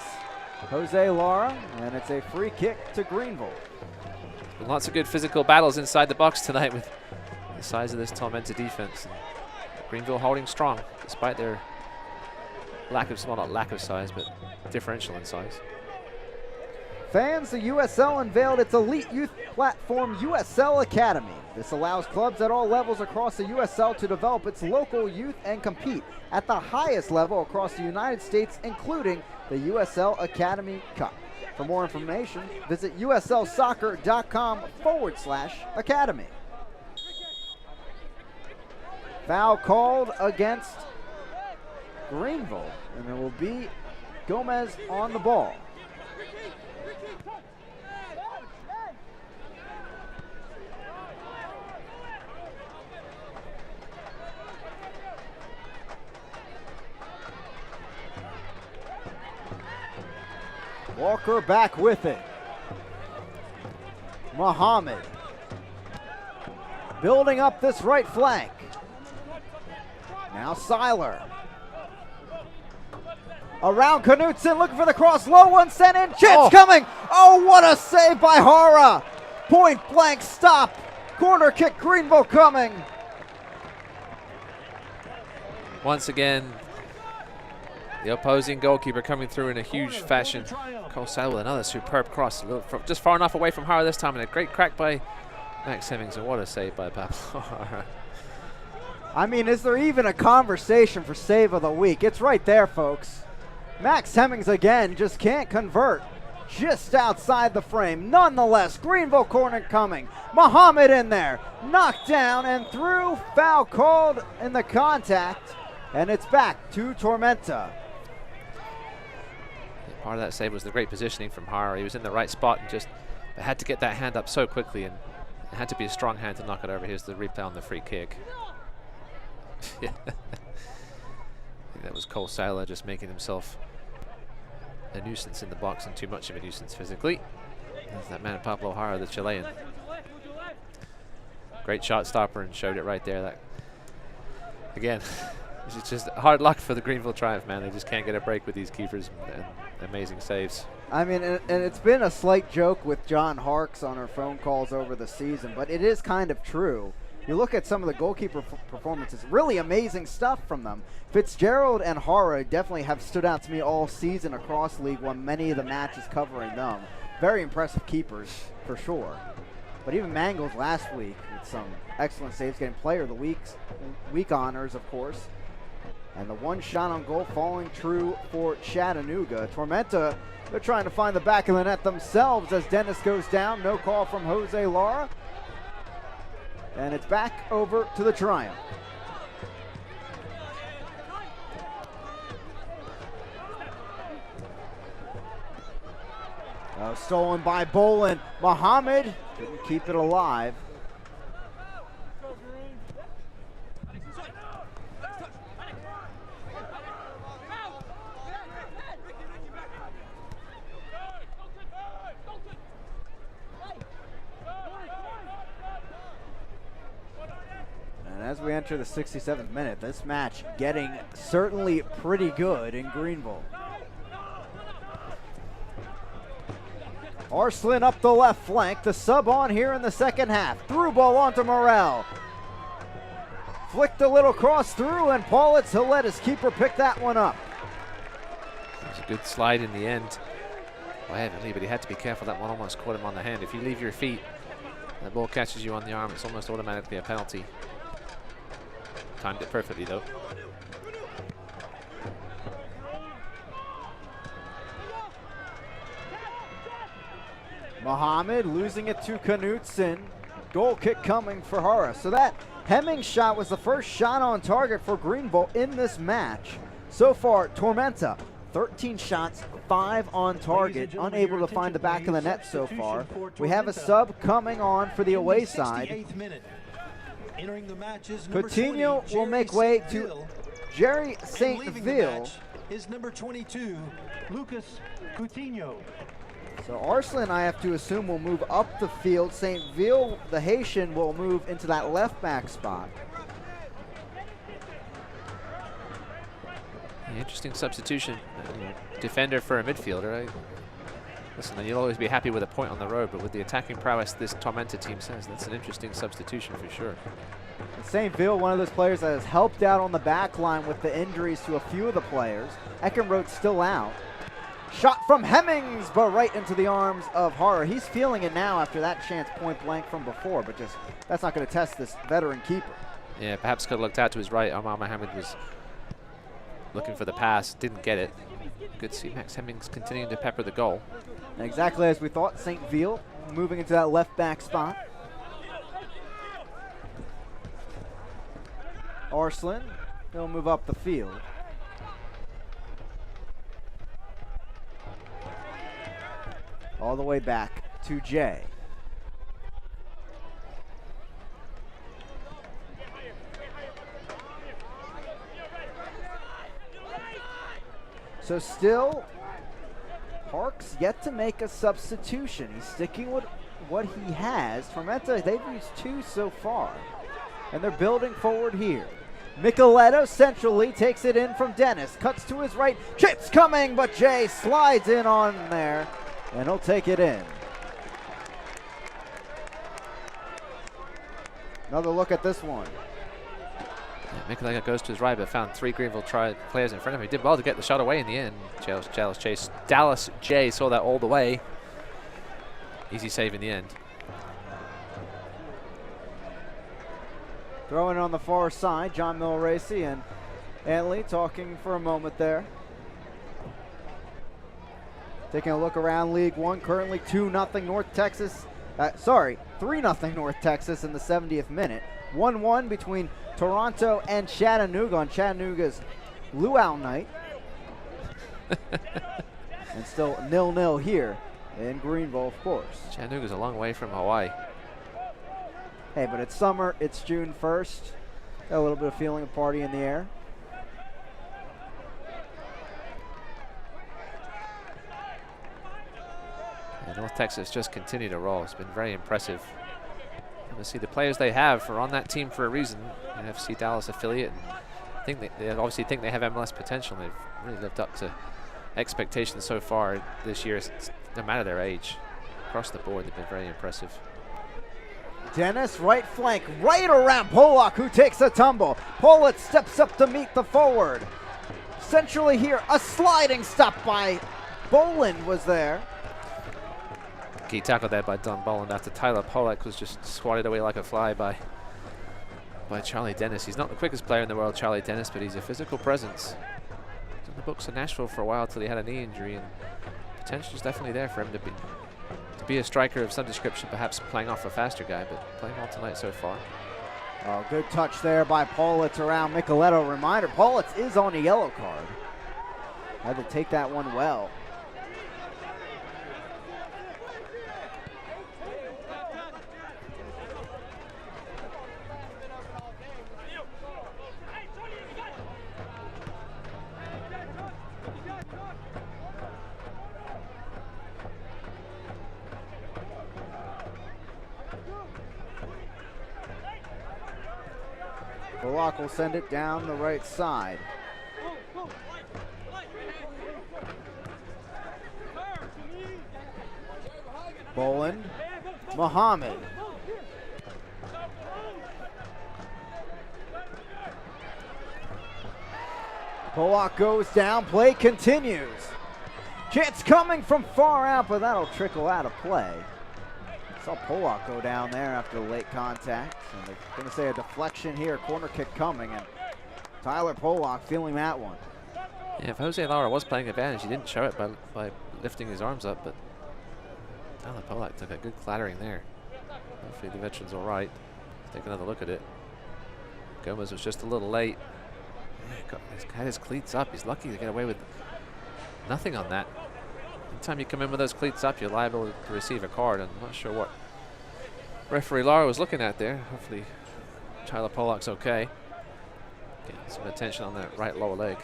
Jose Lara, and it's a free kick to Greenville. Lots of good physical battles inside the box tonight with the size of this Tormenta defense. Greenville holding strong despite their lack of, well, not lack of size, but differential in size. Fans, the USL unveiled its elite youth platform, USL Academy. This allows clubs at all levels across the USL to develop its local youth and compete at the highest level across the United States, including the USL Academy Cup. For more information, visit uslsoccer.com/academy. Foul called against Greenville, and there will be Gomez on the ball. Walker back with it. Muhammad building up this right flank. Now Seiler. Around Knutson, looking for the cross. Low one sent in. Chance coming. Oh, what a save by Hara. Point blank stop. Corner kick, Greenville coming. Once again, the opposing goalkeeper coming through in a huge fashion. Cole Seiler with another superb cross. Just far enough away from Hara this time, and a great crack by Max Hemmings. And what a save by Pablo Hara. I mean, is there even a conversation for save of the week? It's right there, folks. Max Hemmings again just can't convert. Just outside the frame. Nonetheless, Greenville corner coming. Muhammad in there. Knocked down and through. Foul called in the contact. And it's back to Tormenta. Part of that save was the great positioning from Hara. He was in the right spot and just had to get that hand up so quickly, and it had to be a strong hand to knock it over. Here's the replay on the free kick. Yeah. I think that was Cole Seiler just making himself a nuisance in the box, and too much of a nuisance physically. There's that man Pablo Hara, the Chilean. Great shot stopper, and showed it right there. That again, it's just hard luck for the Greenville Triumph, man. They just can't get a break with these keepers and amazing saves. I mean, and it's been a slight joke with John Harks on our phone calls over the season, but it is kind of true. You look at some of the goalkeeper performances, really amazing stuff from them. Fitzgerald and Hara definitely have stood out to me all season across League One, many of the matches covering them. Very impressive keepers, for sure. But even Mangles last week with some excellent saves, getting player of the week honors, of course. And the one shot on goal falling true for Chattanooga. Tormenta, they're trying to find the back of the net themselves as Dennis goes down. No call from Jose Lara. And it's back over to the Triumph. Stolen by Bolin. Muhammad didn't keep it alive. As we enter the 67th minute, this match getting certainly pretty good in Greenville. Arslan up the left flank, the sub on here in the second half. Through ball onto Morrell. Flicked a little cross through, and Paulitz, he'll let his keeper pick that one up. It was a good slide in the end by Evan Lee, but he had to be careful. That one almost caught him on the hand. If you leave your feet and the ball catches you on the arm, it's almost automatically a penalty. Timed it perfectly, though. Muhammad losing it to Knutson. Goal kick coming for Hara. So that Hemmings shot was the first shot on target for Greenville in this match. So far, Tormenta, 13 shots, 5 on target, unable to find the back of the net so far. We have a sub coming on for the away side. Entering the match is number Coutinho 20, will make Jerry way St. to Ville. Jerry And St. leaving the Ville. match is number 22, Lucas Coutinho. So Arslan, I have to assume, will move up the field. St. Ville, the Haitian, will move into that left back spot. Interesting substitution. Defender for a midfielder. Right? Listen, you'll always be happy with a point on the road, but with the attacking prowess this Tormenta team says, that's an interesting substitution for sure. St. Ville, one of those players that has helped out on the back line with the injuries to a few of the players. Eckenroth's still out. Shot from Hemmings, but right into the arms of Horror. He's feeling it now after that chance point blank from before, but just that's not going to test this veteran keeper. Yeah, perhaps could have looked out to his right. Omar Mohamed was looking for the pass, didn't get it. Good to see Max Hemmings continuing to pepper the goal. Exactly as we thought, St. Ville moving into that left back spot. Arslan, he'll move up the field. All the way back to Jay. So still, Park's yet to make a substitution. He's sticking with what he has. Tormenta, they've used 2 so far, and they're building forward here. Micheletto centrally takes it in from Dennis. Cuts to his right. Chip's coming, but Jay slides in on there, and he'll take it in. Another look at this one. Yeah, Micheletto goes to his right, but found 3 Greenville players in front of him. He did well to get the shot away in the end. Dallas Jay saw that all the way. Easy save in the end. Throwing it on the far side, John Milracy and Antley talking for a moment there. Taking a look around League One, currently 2-0 North Texas. 3-0 North Texas in the 70th minute. 1-1 between Toronto and Chattanooga on Chattanooga's luau night. And still 0-0 here in Greenville, of course. Chattanooga's a long way from Hawaii. Hey, but it's summer, it's June 1st. Got a little bit of feeling of party in the air. And North Texas just continue to roll. It's been very impressive. And to see the players they have are on that team for a reason. An FC Dallas affiliate. And I think they obviously think they have MLS potential. They've really lived up to expectations so far this year, no matter their age. Across the board, they've been very impressive. Dennis, right flank, right around Polak, who takes a tumble. Polak steps up to meet the forward. Centrally here, a sliding stop by Boland was there. Key tackle there by Don Boland after Tyler Polak was just swatted away like a fly by Charlie Dennis. He's not the quickest player in the world, Charlie Dennis, but he's a physical presence. He's on the books of Nashville for a while till he had a knee injury, and potential is definitely there for him to be a striker of some description, perhaps playing off a faster guy, but playing well tonight so far. Oh, good touch there by Politz around Micheletto. Reminder, Politz is on a yellow card. Had to take that one well. Polak will send it down the right side. Boland, Muhammad. Polak goes down, play continues. Chance coming from far out, but that'll trickle out of play. Saw Polak go down there after late contact. And they're going to say a deflection here, corner kick coming, and Tyler Polak feeling that one. Yeah, if Jose Lara was playing advantage, he didn't show it by lifting his arms up, but Tyler Polak took a good clattering there. Hopefully the veteran's all right. Let's take another look at it. Gomez was just a little late. He's got his cleats up. He's lucky to get away with nothing on that. Anytime you come in with those cleats up, you're liable to receive a card. I'm not sure what referee Lara was looking at there. Hopefully Tyler Pollock's okay. Getting some attention on that right lower leg.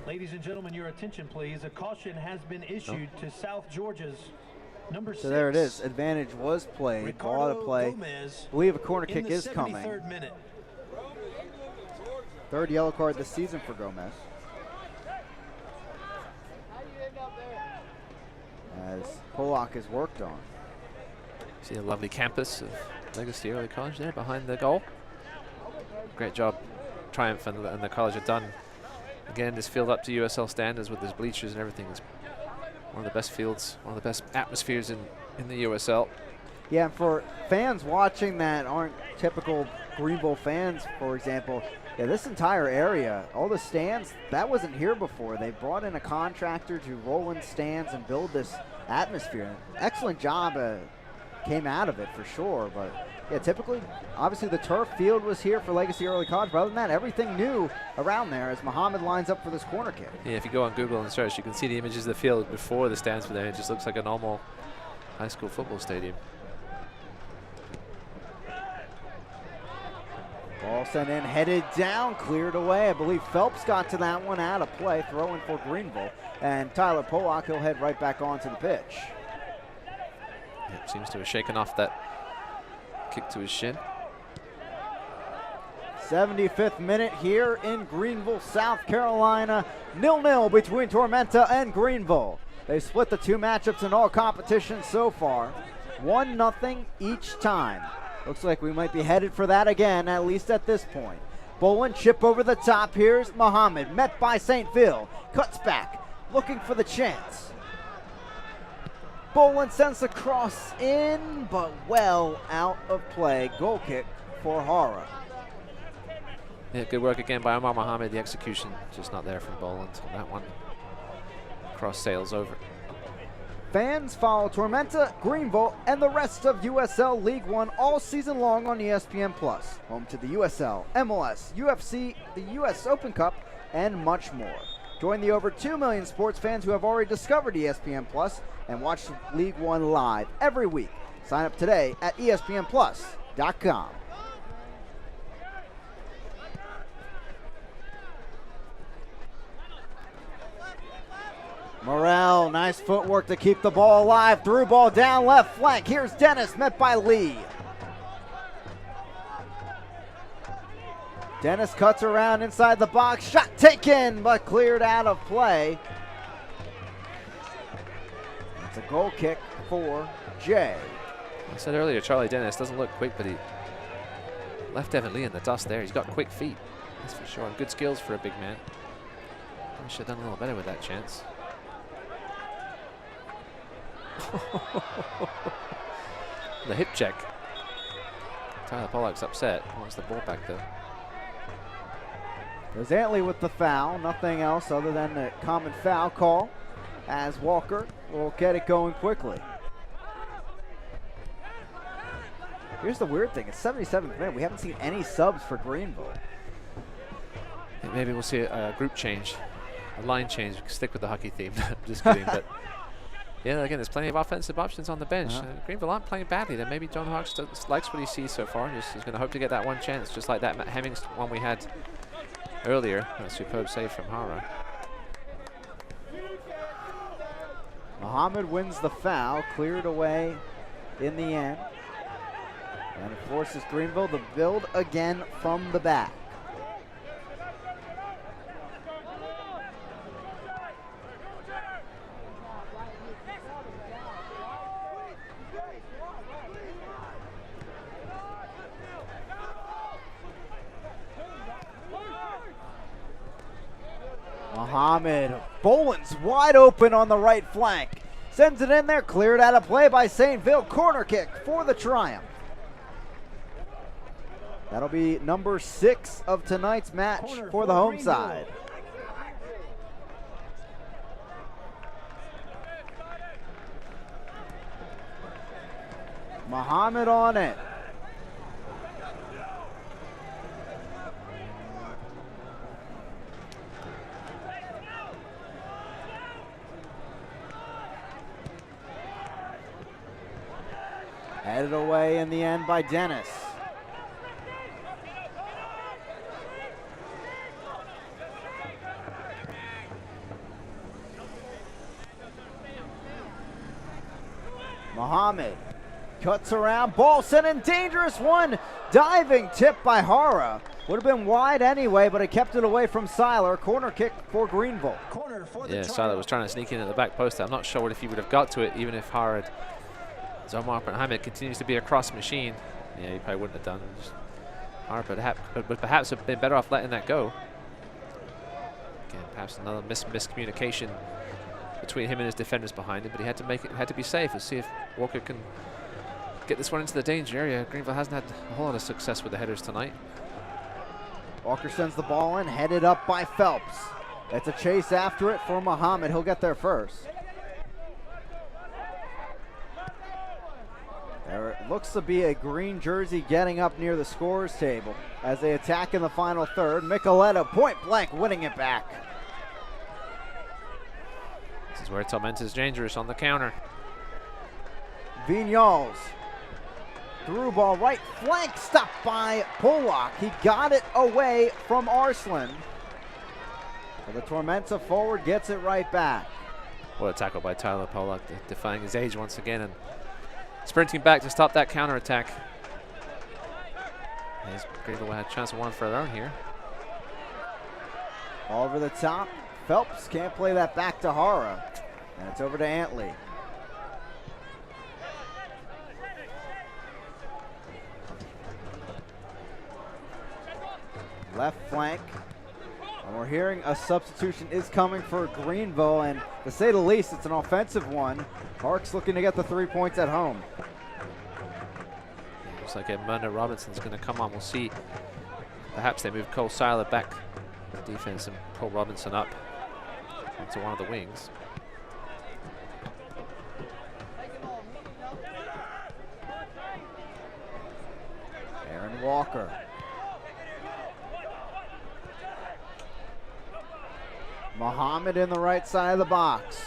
Ladies and gentlemen, your attention, please. A caution has been issued to South Georgia's number 6. So there it is. Advantage was played. Ball to play. Gomez, Believe a corner kick in the is coming. 73rd minute. Third yellow card this season for Gomez. As Pollock is worked on. See a lovely campus of Legacy Early College there behind the goal. Great job Triumph and the college have done. Again, this field up to USL standards with his bleachers and everything. It's one of the best fields, one of the best atmospheres in the USL. Yeah, for fans watching that aren't typical Greenville fans, for example, yeah, this entire area, all the stands, that wasn't here before. They brought in a contractor to roll in stands and build this atmosphere. Excellent job came out of it for sure, but yeah, typically, obviously the turf field was here for Legacy Early College, but other than that, everything new around there as Muhammad lines up for this corner kick. Yeah, if you go on Google and search, you can see the images of the field before the stands were there. It just looks like a normal high school football stadium. Ball sent in, headed down, cleared away. I believe Phelps got to that one out of play, throwing for Greenville. And Tyler Pollock, he'll head right back onto the pitch. Yep, seems to have shaken off that kick to his shin. 75th minute here in Greenville, South Carolina. 0-0 between Tormenta and Greenville. They split the two matchups in all competitions so far. 1-0 each time. Looks like we might be headed for that again, at least at this point. Bolin chip over the top. Here's Muhammad, met by St. Phil. Cuts back, looking for the chance. Bolin sends the cross in, but well out of play. Goal kick for Hara. Yeah, good work again by Omar Muhammad. The execution just not there from Boland on that one. Cross sails over. Fans follow Tormenta, Greenville, and the rest of USL League One all season long on ESPN+. Home to the USL, MLS, UFC, the US Open Cup, and much more. Join the over 2 million sports fans who have already discovered ESPN Plus and watch League One live every week. Sign up today at ESPNplus.com. Morrell, nice footwork to keep the ball alive. Through ball down left flank. Here's Dennis, met by Lee. Dennis cuts around inside the box. Shot taken, but cleared out of play. It's a goal kick for Jay. I said earlier, Charlie Dennis doesn't look quick, but he left Evan Lee in the dust there. He's got quick feet, that's for sure. And good skills for a big man. Probably should have done a little better with that chance. The hip check. Tyler Pollock's upset. Wants the ball back though. There's Antley with the foul. Nothing else other than the common foul call as Walker will get it going quickly. Here's the weird thing. It's 77th minute. We haven't seen any subs for Greenville. Maybe we'll see a group change, a line change. We can stick with the hockey theme. Just kidding. But yeah, again, there's plenty of offensive options on the bench. Greenville aren't playing badly. Then maybe John Hawks likes what he sees so far. He's going to hope to get that one chance, just like that Matt Hemmings one we had earlier. A superb save from Hara. Muhammad wins the foul, cleared away in the end. And it forces Greenville to build again from the back. Muhammad, Boland's wide open on the right flank. Sends it in there, cleared out of play by St. Phil. Corner kick for the Triumph. That'll be number 6 of tonight's match for the home side. Muhammad on it. Headed away in the end by Dennis. Muhammad cuts around, ball sent in, dangerous one. Diving tip by Hara. Would have been wide anyway, but it kept it away from Seiler. Corner kick for Greenville. Yeah, Seiler was trying to sneak in at the back post. I'm not sure if he would have got to it, even if Hara had. Omar Mohammed continues to be a cross machine. Yeah, he probably wouldn't have done. Hara but perhaps have been better off letting that go. Again, perhaps another miscommunication between him and his defenders behind him, but he had to make it. Had to be safe. Let's see if Walker can get this one into the danger area. Greenville hasn't had a whole lot of success with the headers tonight. Walker sends the ball in, headed up by Phelps. It's a chase after it for Muhammad. He'll get there first. There looks to be a green jersey getting up near the scorers table as they attack in the final third. Micheletto point blank winning it back. This is where Tormenta is dangerous on the counter. Vignals through ball right flank, stopped by Pollock. He got it away from Arslan. So the Tormenta forward gets it right back. What a tackle by Tyler Pollock, defying his age once again and sprinting back to stop that counter attack. Greenville had a chance of one for their own here. Ball over the top. Phelps can't play that back to Hara. And it's over to Antley. Left flank. And we're hearing a substitution is coming for Greenville, and to say the least, it's an offensive one. Parks looking to get the 3 points at home. Looks like Amanda Robinson's going to come on. We'll see. Perhaps they move Cole Seiler back to defense and pull Robinson up onto one of the wings. Aaron Walker. Muhammad in the right side of the box.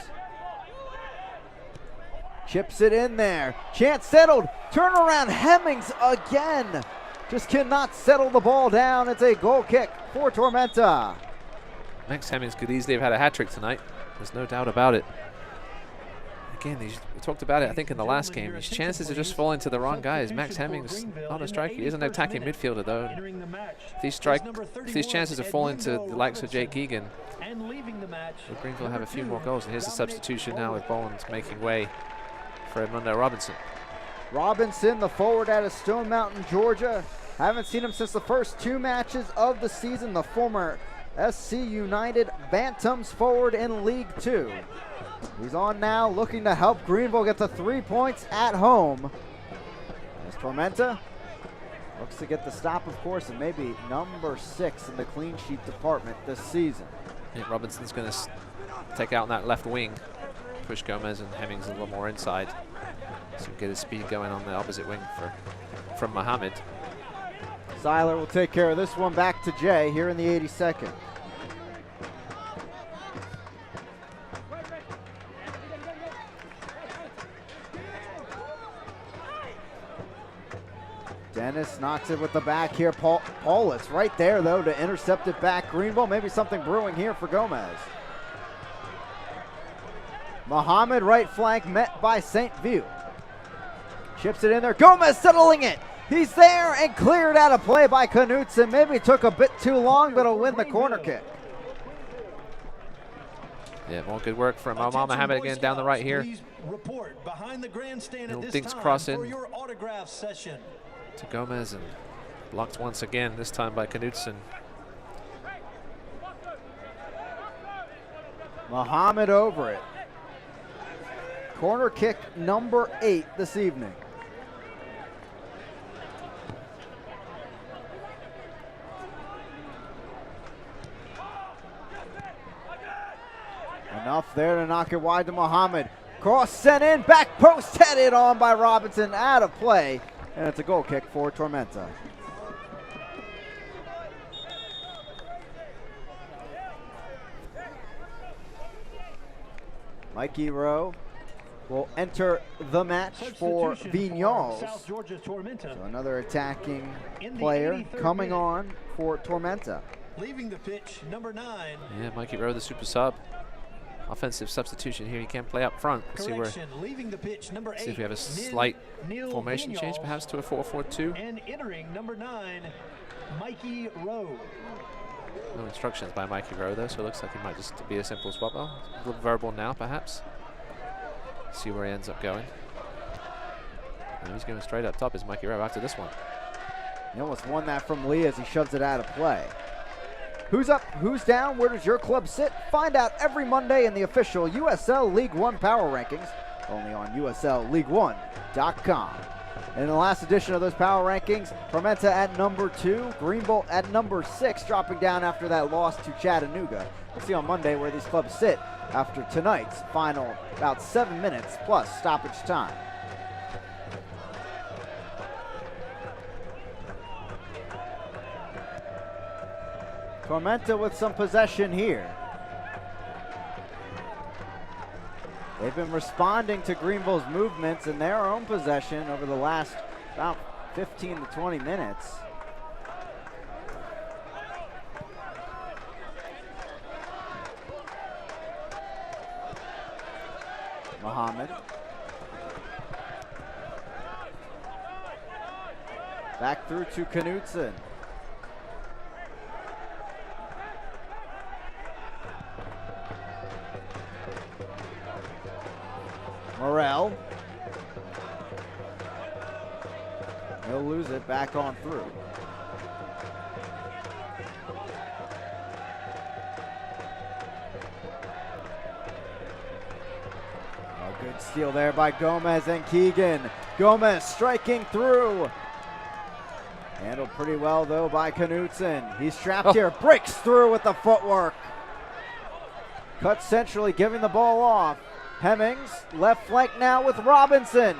Chips it in there. Chance settled. Turnaround. Hemmings again. Just cannot settle the ball down. It's a goal kick for Tormenta. Max Hemmings could easily have had a hat trick tonight. There's no doubt about it. Again, we talked about it, I think, in the last game. His chances are just falling to the wrong guys. Max Hemmings, not a striker. He is an attacking midfielder, though. If these chances are falling to the likes of Jake Egan, will Greenville have a few more goals? And here's the substitution now with Bowens making way for Edmundo Robinson. Robinson, the forward out of Stone Mountain, Georgia. Haven't seen him since the first 2 matches of the season. The former SC United Bantams forward in League 2. He's on now, looking to help Greenville get the 3 points at home. As Tormenta looks to get the stop, of course, and maybe number 6 in the clean sheet department this season. Yeah, Robinson's going to take out that left wing, push Gomez and Hemmings a little more inside, so get his speed going on the opposite wing from Mohammed. Seiler will take care of this one back to Jay here in the 82nd. Dennis knocks it with the back here. Paulus right there, though, to intercept it back. Greenville, maybe something brewing here for Gomez. Muhammad right flank met by St. View. Chips it in there. Gomez settling it. He's there and cleared out of play by Knutson. Maybe took a bit too long, but he'll win the corner kick. Yeah, more good work from Omar Mohammed again down the right here. Little Dinks cross in to Gomez and blocked once again, this time by Knutson. Muhammad over it. Corner kick number 8 this evening. Enough there to knock it wide to Muhammad. Cross sent in, back post headed on by Robinson, out of play. And it's a goal kick for Tormenta. Mikey Rowe will enter the match for Vignals. So another attacking player coming on for Tormenta. Leaving the pitch, number 9. Yeah, Mikey Rowe, the super sub. offensive substitution here. He can play up front. See where. Leaving the pitch, number See if 8, we have a slight Neil formation change, Vigneault. perhaps to a 4-4-2. And entering number 9, Mikey Rowe. No instructions by Mikey Rowe though, so it looks like it might just be a simple swap. Well, a little verbal now, perhaps. See where he ends up going. And he's going straight up top is Mikey Rowe after this one. He almost won that from Lee as he shoves it out of play. Who's up? Who's down? Where does your club sit? Find out every Monday in the official USL League One Power Rankings, only on USLLeague1.com. In the last edition of those Power Rankings, Tormenta at number 2, Greenville at number 6, dropping down after that loss to Chattanooga. We'll see on Monday where these clubs sit after tonight's final about 7 minutes plus stoppage time. Tormenta with some possession here. They've been responding to Greenville's movements in their own possession over the last about 15 to 20 minutes. Muhammad. Back through to Knutson. Morel. He'll lose it back on through. A good steal there by Gomez and Keegan. Gomez striking through. Handled pretty well though by Knutson. He's trapped here, breaks through with the footwork. Cut centrally, giving the ball off. Hemmings, left flank now with Robinson.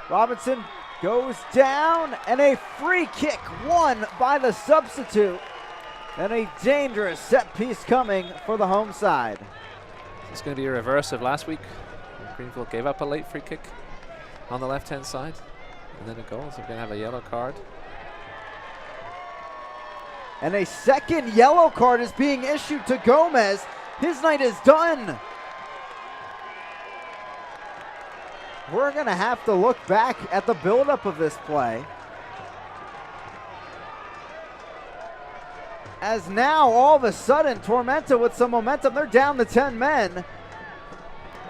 Robinson goes down, and a free kick won by the substitute. And a dangerous set piece coming for the home side. It's going to be a reverse of last week. Greenville gave up a late free kick on the left-hand side, and then a goal, so we're going to have a yellow card. And a second yellow card is being issued to Gomez. His night is done. We're going to have to look back at the buildup of this play. As now, all of a sudden, Tormenta with some momentum. They're down to 10 men.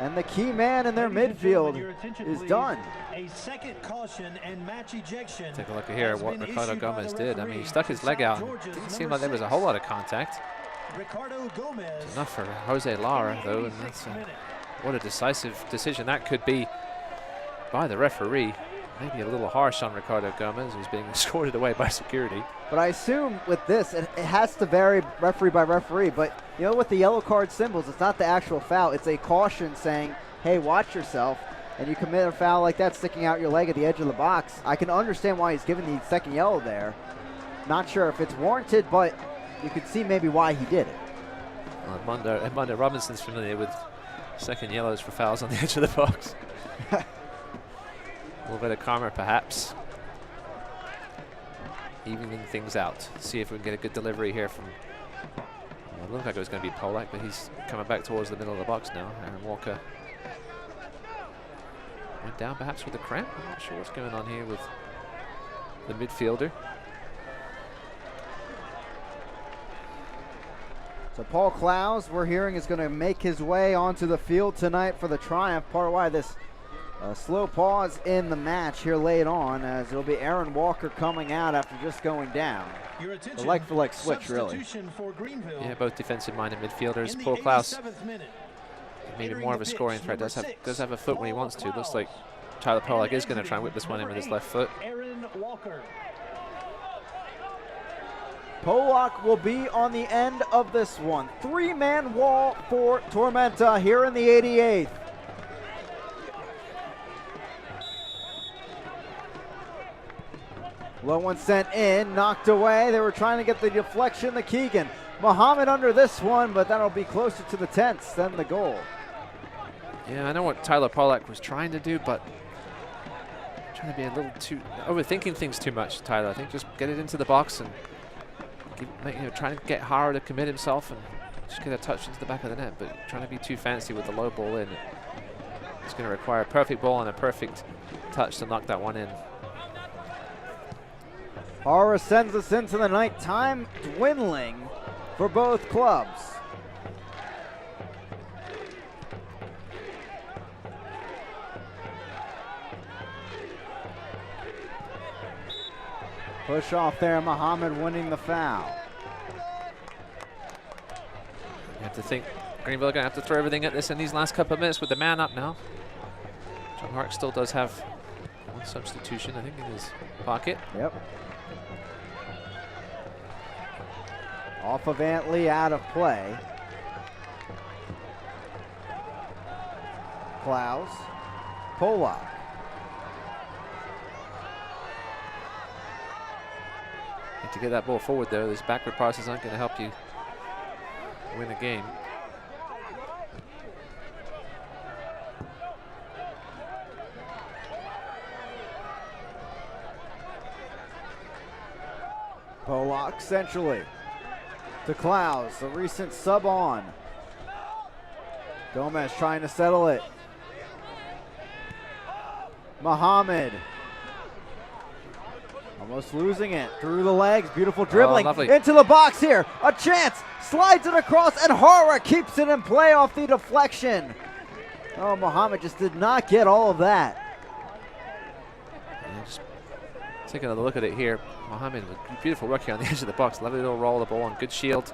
And the key man in their midfield is done. A second caution and match ejection. Take a look at here at what Ricardo Gomez did. I mean, he stuck his leg out. Didn't seem like there was a whole lot of contact. Ricardo Gomez. It's enough for Jose Lara, though, and that's what a decisive decision that could be by the referee. Maybe a little harsh on Ricardo Gomez, who's being escorted away by security. But I assume with this, it has to vary referee by referee. But you know, with the yellow card symbols, it's not the actual foul. It's a caution saying, hey, watch yourself. And you commit a foul like that, sticking out your leg at the edge of the box. I can understand why he's giving the second yellow there. Not sure if it's warranted, but you could see maybe why he did it. Edmundo Robinson's familiar with second yellows for fouls on the edge of the box. A little bit of karma, perhaps. Evening things out. See if we can get a good delivery here from... Well, it looked like it was going to be Polak, but he's coming back towards the middle of the box now. Aaron Walker went down perhaps with a cramp. I'm not sure what's going on here with the midfielder. So Paul Clowes, we're hearing, is going to make his way onto the field tonight for the Triumph. Part of why this slow pause in the match here late on, as it'll be Aaron Walker coming out after just going down. A leg-for-leg switch, really. Yeah, both defensive-minded midfielders. Paul Clowes, maybe more of a scoring threat. Does have a foot when he wants to. Looks like Tyler Polak is going to try and whip this one in with his left foot. Aaron Walker. Polak will be on the end of this one. Three-man wall for Tormenta here in the 88th. Low one sent in, knocked away. They were trying to get the deflection to Keegan. Muhammad under this one, but that'll be closer to the 10th than the goal. Yeah, I know what Tyler Polak was trying to do, but trying to be a little too overthinking things too much, Tyler. I think just get it into the box and trying to get Hara to commit himself and just get a touch into the back of the net, but trying to be too fancy with the low ball in. It's going to require a perfect ball and a perfect touch to knock that one in. Horror sends us into the night. Time dwindling for both clubs. Push off there, Muhammad winning the foul. You have to think Greenville are going to have to throw everything at this in these last couple of minutes with the man up now. John Hark still does have one substitution, I think, in his pocket. Yep. Off of Antley, out of play. Klaus. Polak. To get that ball forward there, these backward passes aren't going to help you win a game. Polak centrally to Klaus, the recent sub on. Gomez trying to settle it. Muhammad. Almost losing it through the legs. Beautiful dribbling into the box here. A chance. Slides it across, and Hara keeps it in play off the deflection. Oh, Muhammad just did not get all of that. Yeah, just take another look at it here. Muhammad with beautiful work here on the edge of the box. Lovely little roll of the ball and good shield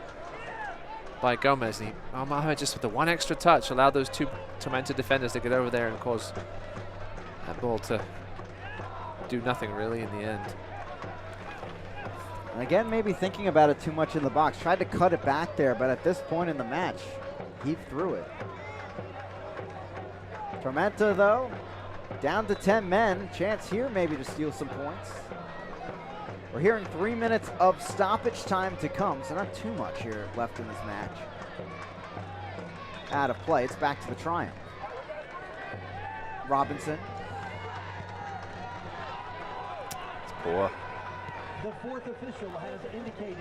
by Gomez. And Muhammad just with the one extra touch allowed those two Tormenta defenders to get over there and cause that ball to do nothing really in the end. And again, maybe thinking about it too much in the box. Tried to cut it back there, but at this point in the match, he threw it. Tormenta, though, down to 10 men. Chance here maybe to steal some points. We're hearing 3 minutes of stoppage time to come, so not too much here left in this match. Out of play, it's back to the Triumph. Robinson. It's poor. The fourth official has indicated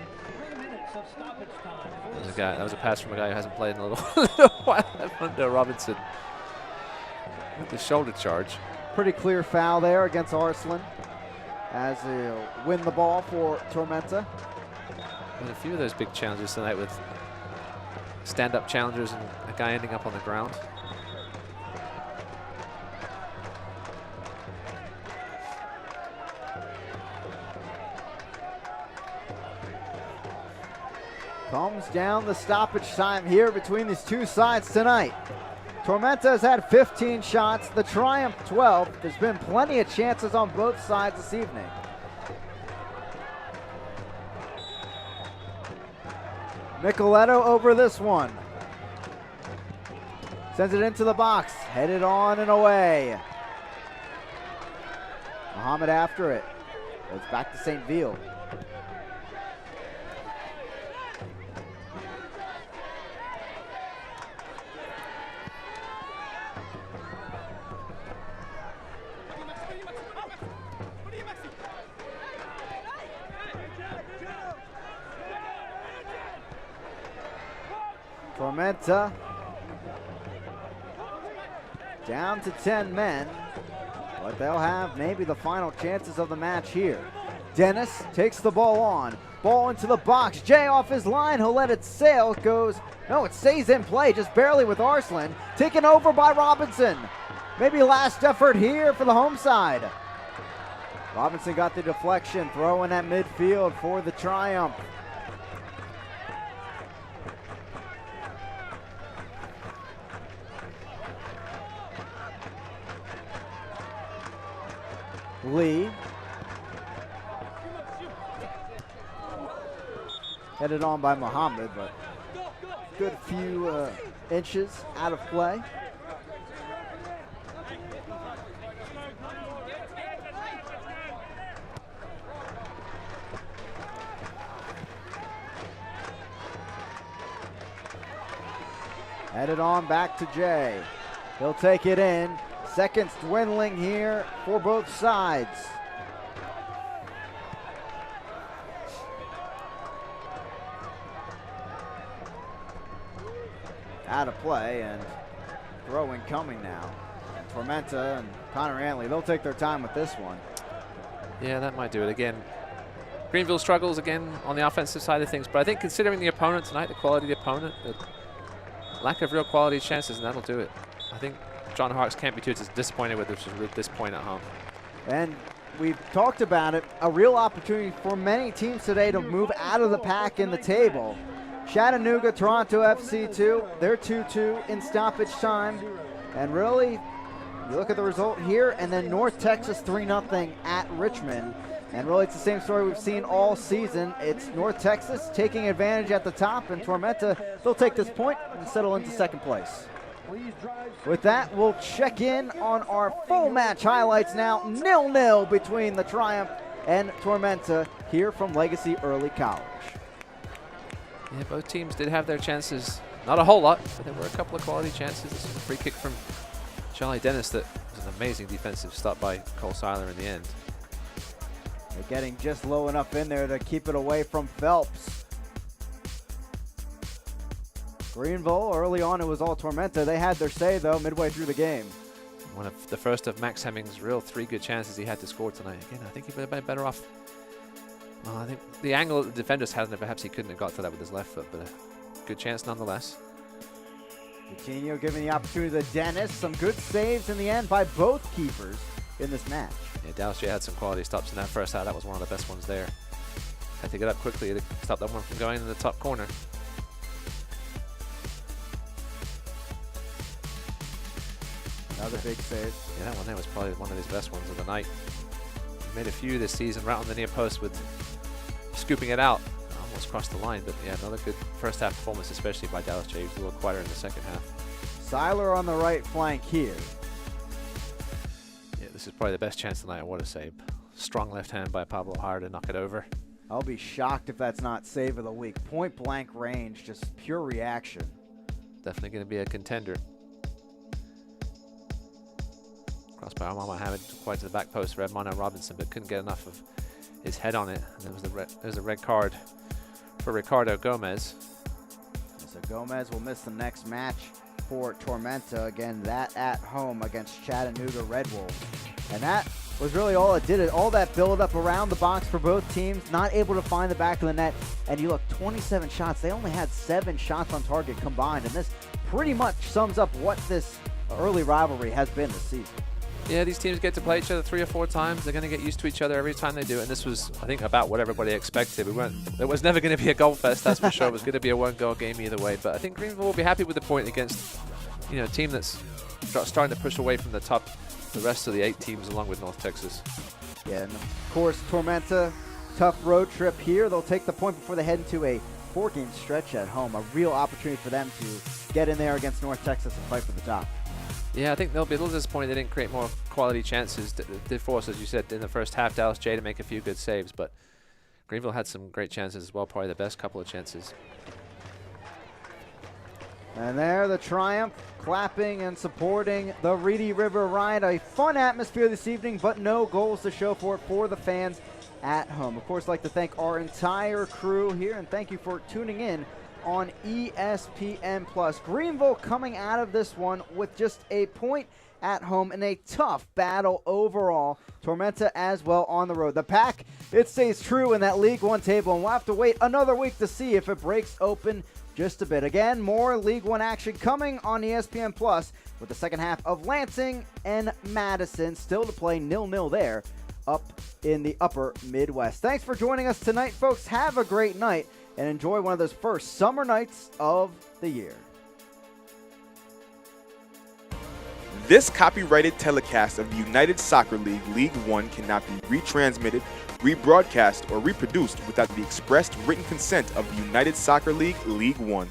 3 minutes of stoppage time. That was a pass from a guy who hasn't played in a little while. Under Robinson with the shoulder charge. Pretty clear foul there against Arslan as he'll win the ball for Tormenta. There's a few of those big challenges tonight with stand-up challengers and a guy ending up on the ground. Comes down the stoppage time here between these two sides tonight. Tormenta has had 15 shots, the Triumph 12. There's been plenty of chances on both sides this evening. Micheletto over this one. Sends it into the box, headed on and away. Muhammad after it. It's back to St. Ville. Tormenta down to 10 men, but they'll have maybe the final chances of the match here. Dennis takes the ball on, ball into the box. Jay off his line, he'll let it sail. It goes, no, it stays in play just barely with Arslan. Taken over by Robinson. Maybe last effort here for the home side. Robinson got the deflection, throwing at midfield for the Triumph. Lee. Headed on by Muhammad, but good few inches out of play. Headed on back to Jay. He'll take it in. Seconds dwindling here for both sides. out of play, and throwing coming now. And Tormenta and Connor Antley, they'll take their time with this one. Yeah, that might do it again. Greenville struggles again on the offensive side of things, but I think considering the opponent tonight, the quality of the opponent, the lack of real quality chances, and that'll do it. I think John Hawks can't be too disappointed with this point at home. And we've talked about it, a real opportunity for many teams today to move out of the pack in the table. Chattanooga, Toronto FC 2, they're 2-2 in stoppage time. And really, you look at the result here, and then North Texas 3-0 at Richmond. And really, it's the same story we've seen all season. It's North Texas taking advantage at the top, and Tormenta, they'll take this point and settle into second place. With that, we'll check in on our full match highlights now. 0-0 between the Triumph and Tormenta here from Legacy Early College. Yeah, both teams did have their chances. Not a whole lot, but there were a couple of quality chances. This was a free kick from Charlie Dennis that was an amazing defensive stop by Cole Seiler in the end. They're getting just low enough in there to keep it away from Phelps. Greenville, early on it was all Tormenta. They had their say, though, midway through the game. One of the first of Max Hemming's real 3 good chances he had to score tonight. Again, I think he would have been better off. I think the angle the defenders had, perhaps he couldn't have got to that with his left foot, but a good chance nonetheless. Coutinho giving the opportunity to Dennis. Some good saves in the end by both keepers in this match. Yeah, Dallas J had some quality stops in that first half. That was one of the best ones there. Had to get up quickly to stop that one from going in the top corner. Another big save. Yeah, that one there was probably one of his best ones of the night. He made a few this season right on the near post with scooping it out. Almost crossed the line, but yeah, another good first half performance, especially by Dallas J. He was a little quieter in the second half. Seiler on the right flank here. Yeah, this is probably the best chance tonight. What a save. Strong left hand by Pablo Hard to knock it over. I'll be shocked if that's not save of the week. Point blank range, just pure reaction. Definitely going to be a contender. Crossed by Omar Mohamed quite to the back post for Edmondo Robinson, but couldn't get enough of his head on it. And there was a red card for Ricardo Gomez. So Gomez will miss the next match for Tormenta. Again, that at home against Chattanooga Red Wolves. And that was really all it did. All that build up around the box for both teams, not able to find the back of the net. And you look, 27 shots. They only had 7 shots on target combined. And this pretty much sums up what this early rivalry has been this season. Yeah, these teams get to play each other 3 or 4 times. They're going to get used to each other every time they do. And this was, I think, about what everybody expected. It was never going to be a goal fest, that's for sure. It was going to be a 1-goal game either way. But I think Greenville will be happy with the point against, a team that's starting to push away from the top, the rest of the 8 teams along with North Texas. Yeah, and of course, Tormenta, tough road trip here. They'll take the point before they head into a 4-game stretch at home. A real opportunity for them to get in there against North Texas and fight for the top. Yeah, I think they'll be a little disappointed they didn't create more quality chances. Did force, as you said, in the first half, Dallas J to make a few good saves, but Greenville had some great chances as well, probably the best couple of chances. And there, the Triumph clapping and supporting the Reedy River Ride. A fun atmosphere this evening, but no goals to show for it for the fans at home. Of course, I'd like to thank our entire crew here, and thank you for tuning in on ESPN+. Greenville coming out of this one with just a point at home in a tough battle overall. Tormenta as well on the road. The pack, it stays true in that League One table, and we'll have to wait another week to see if it breaks open just a bit. Again, more League One action coming on ESPN+, with the second half of Lansing and Madison still to play 0-0 there up in the upper Midwest. Thanks for joining us tonight, folks. Have a great night and enjoy one of those first summer nights of the year. This copyrighted telecast of the United Soccer League League One cannot be retransmitted, rebroadcast, or reproduced without the expressed written consent of the United Soccer League League One.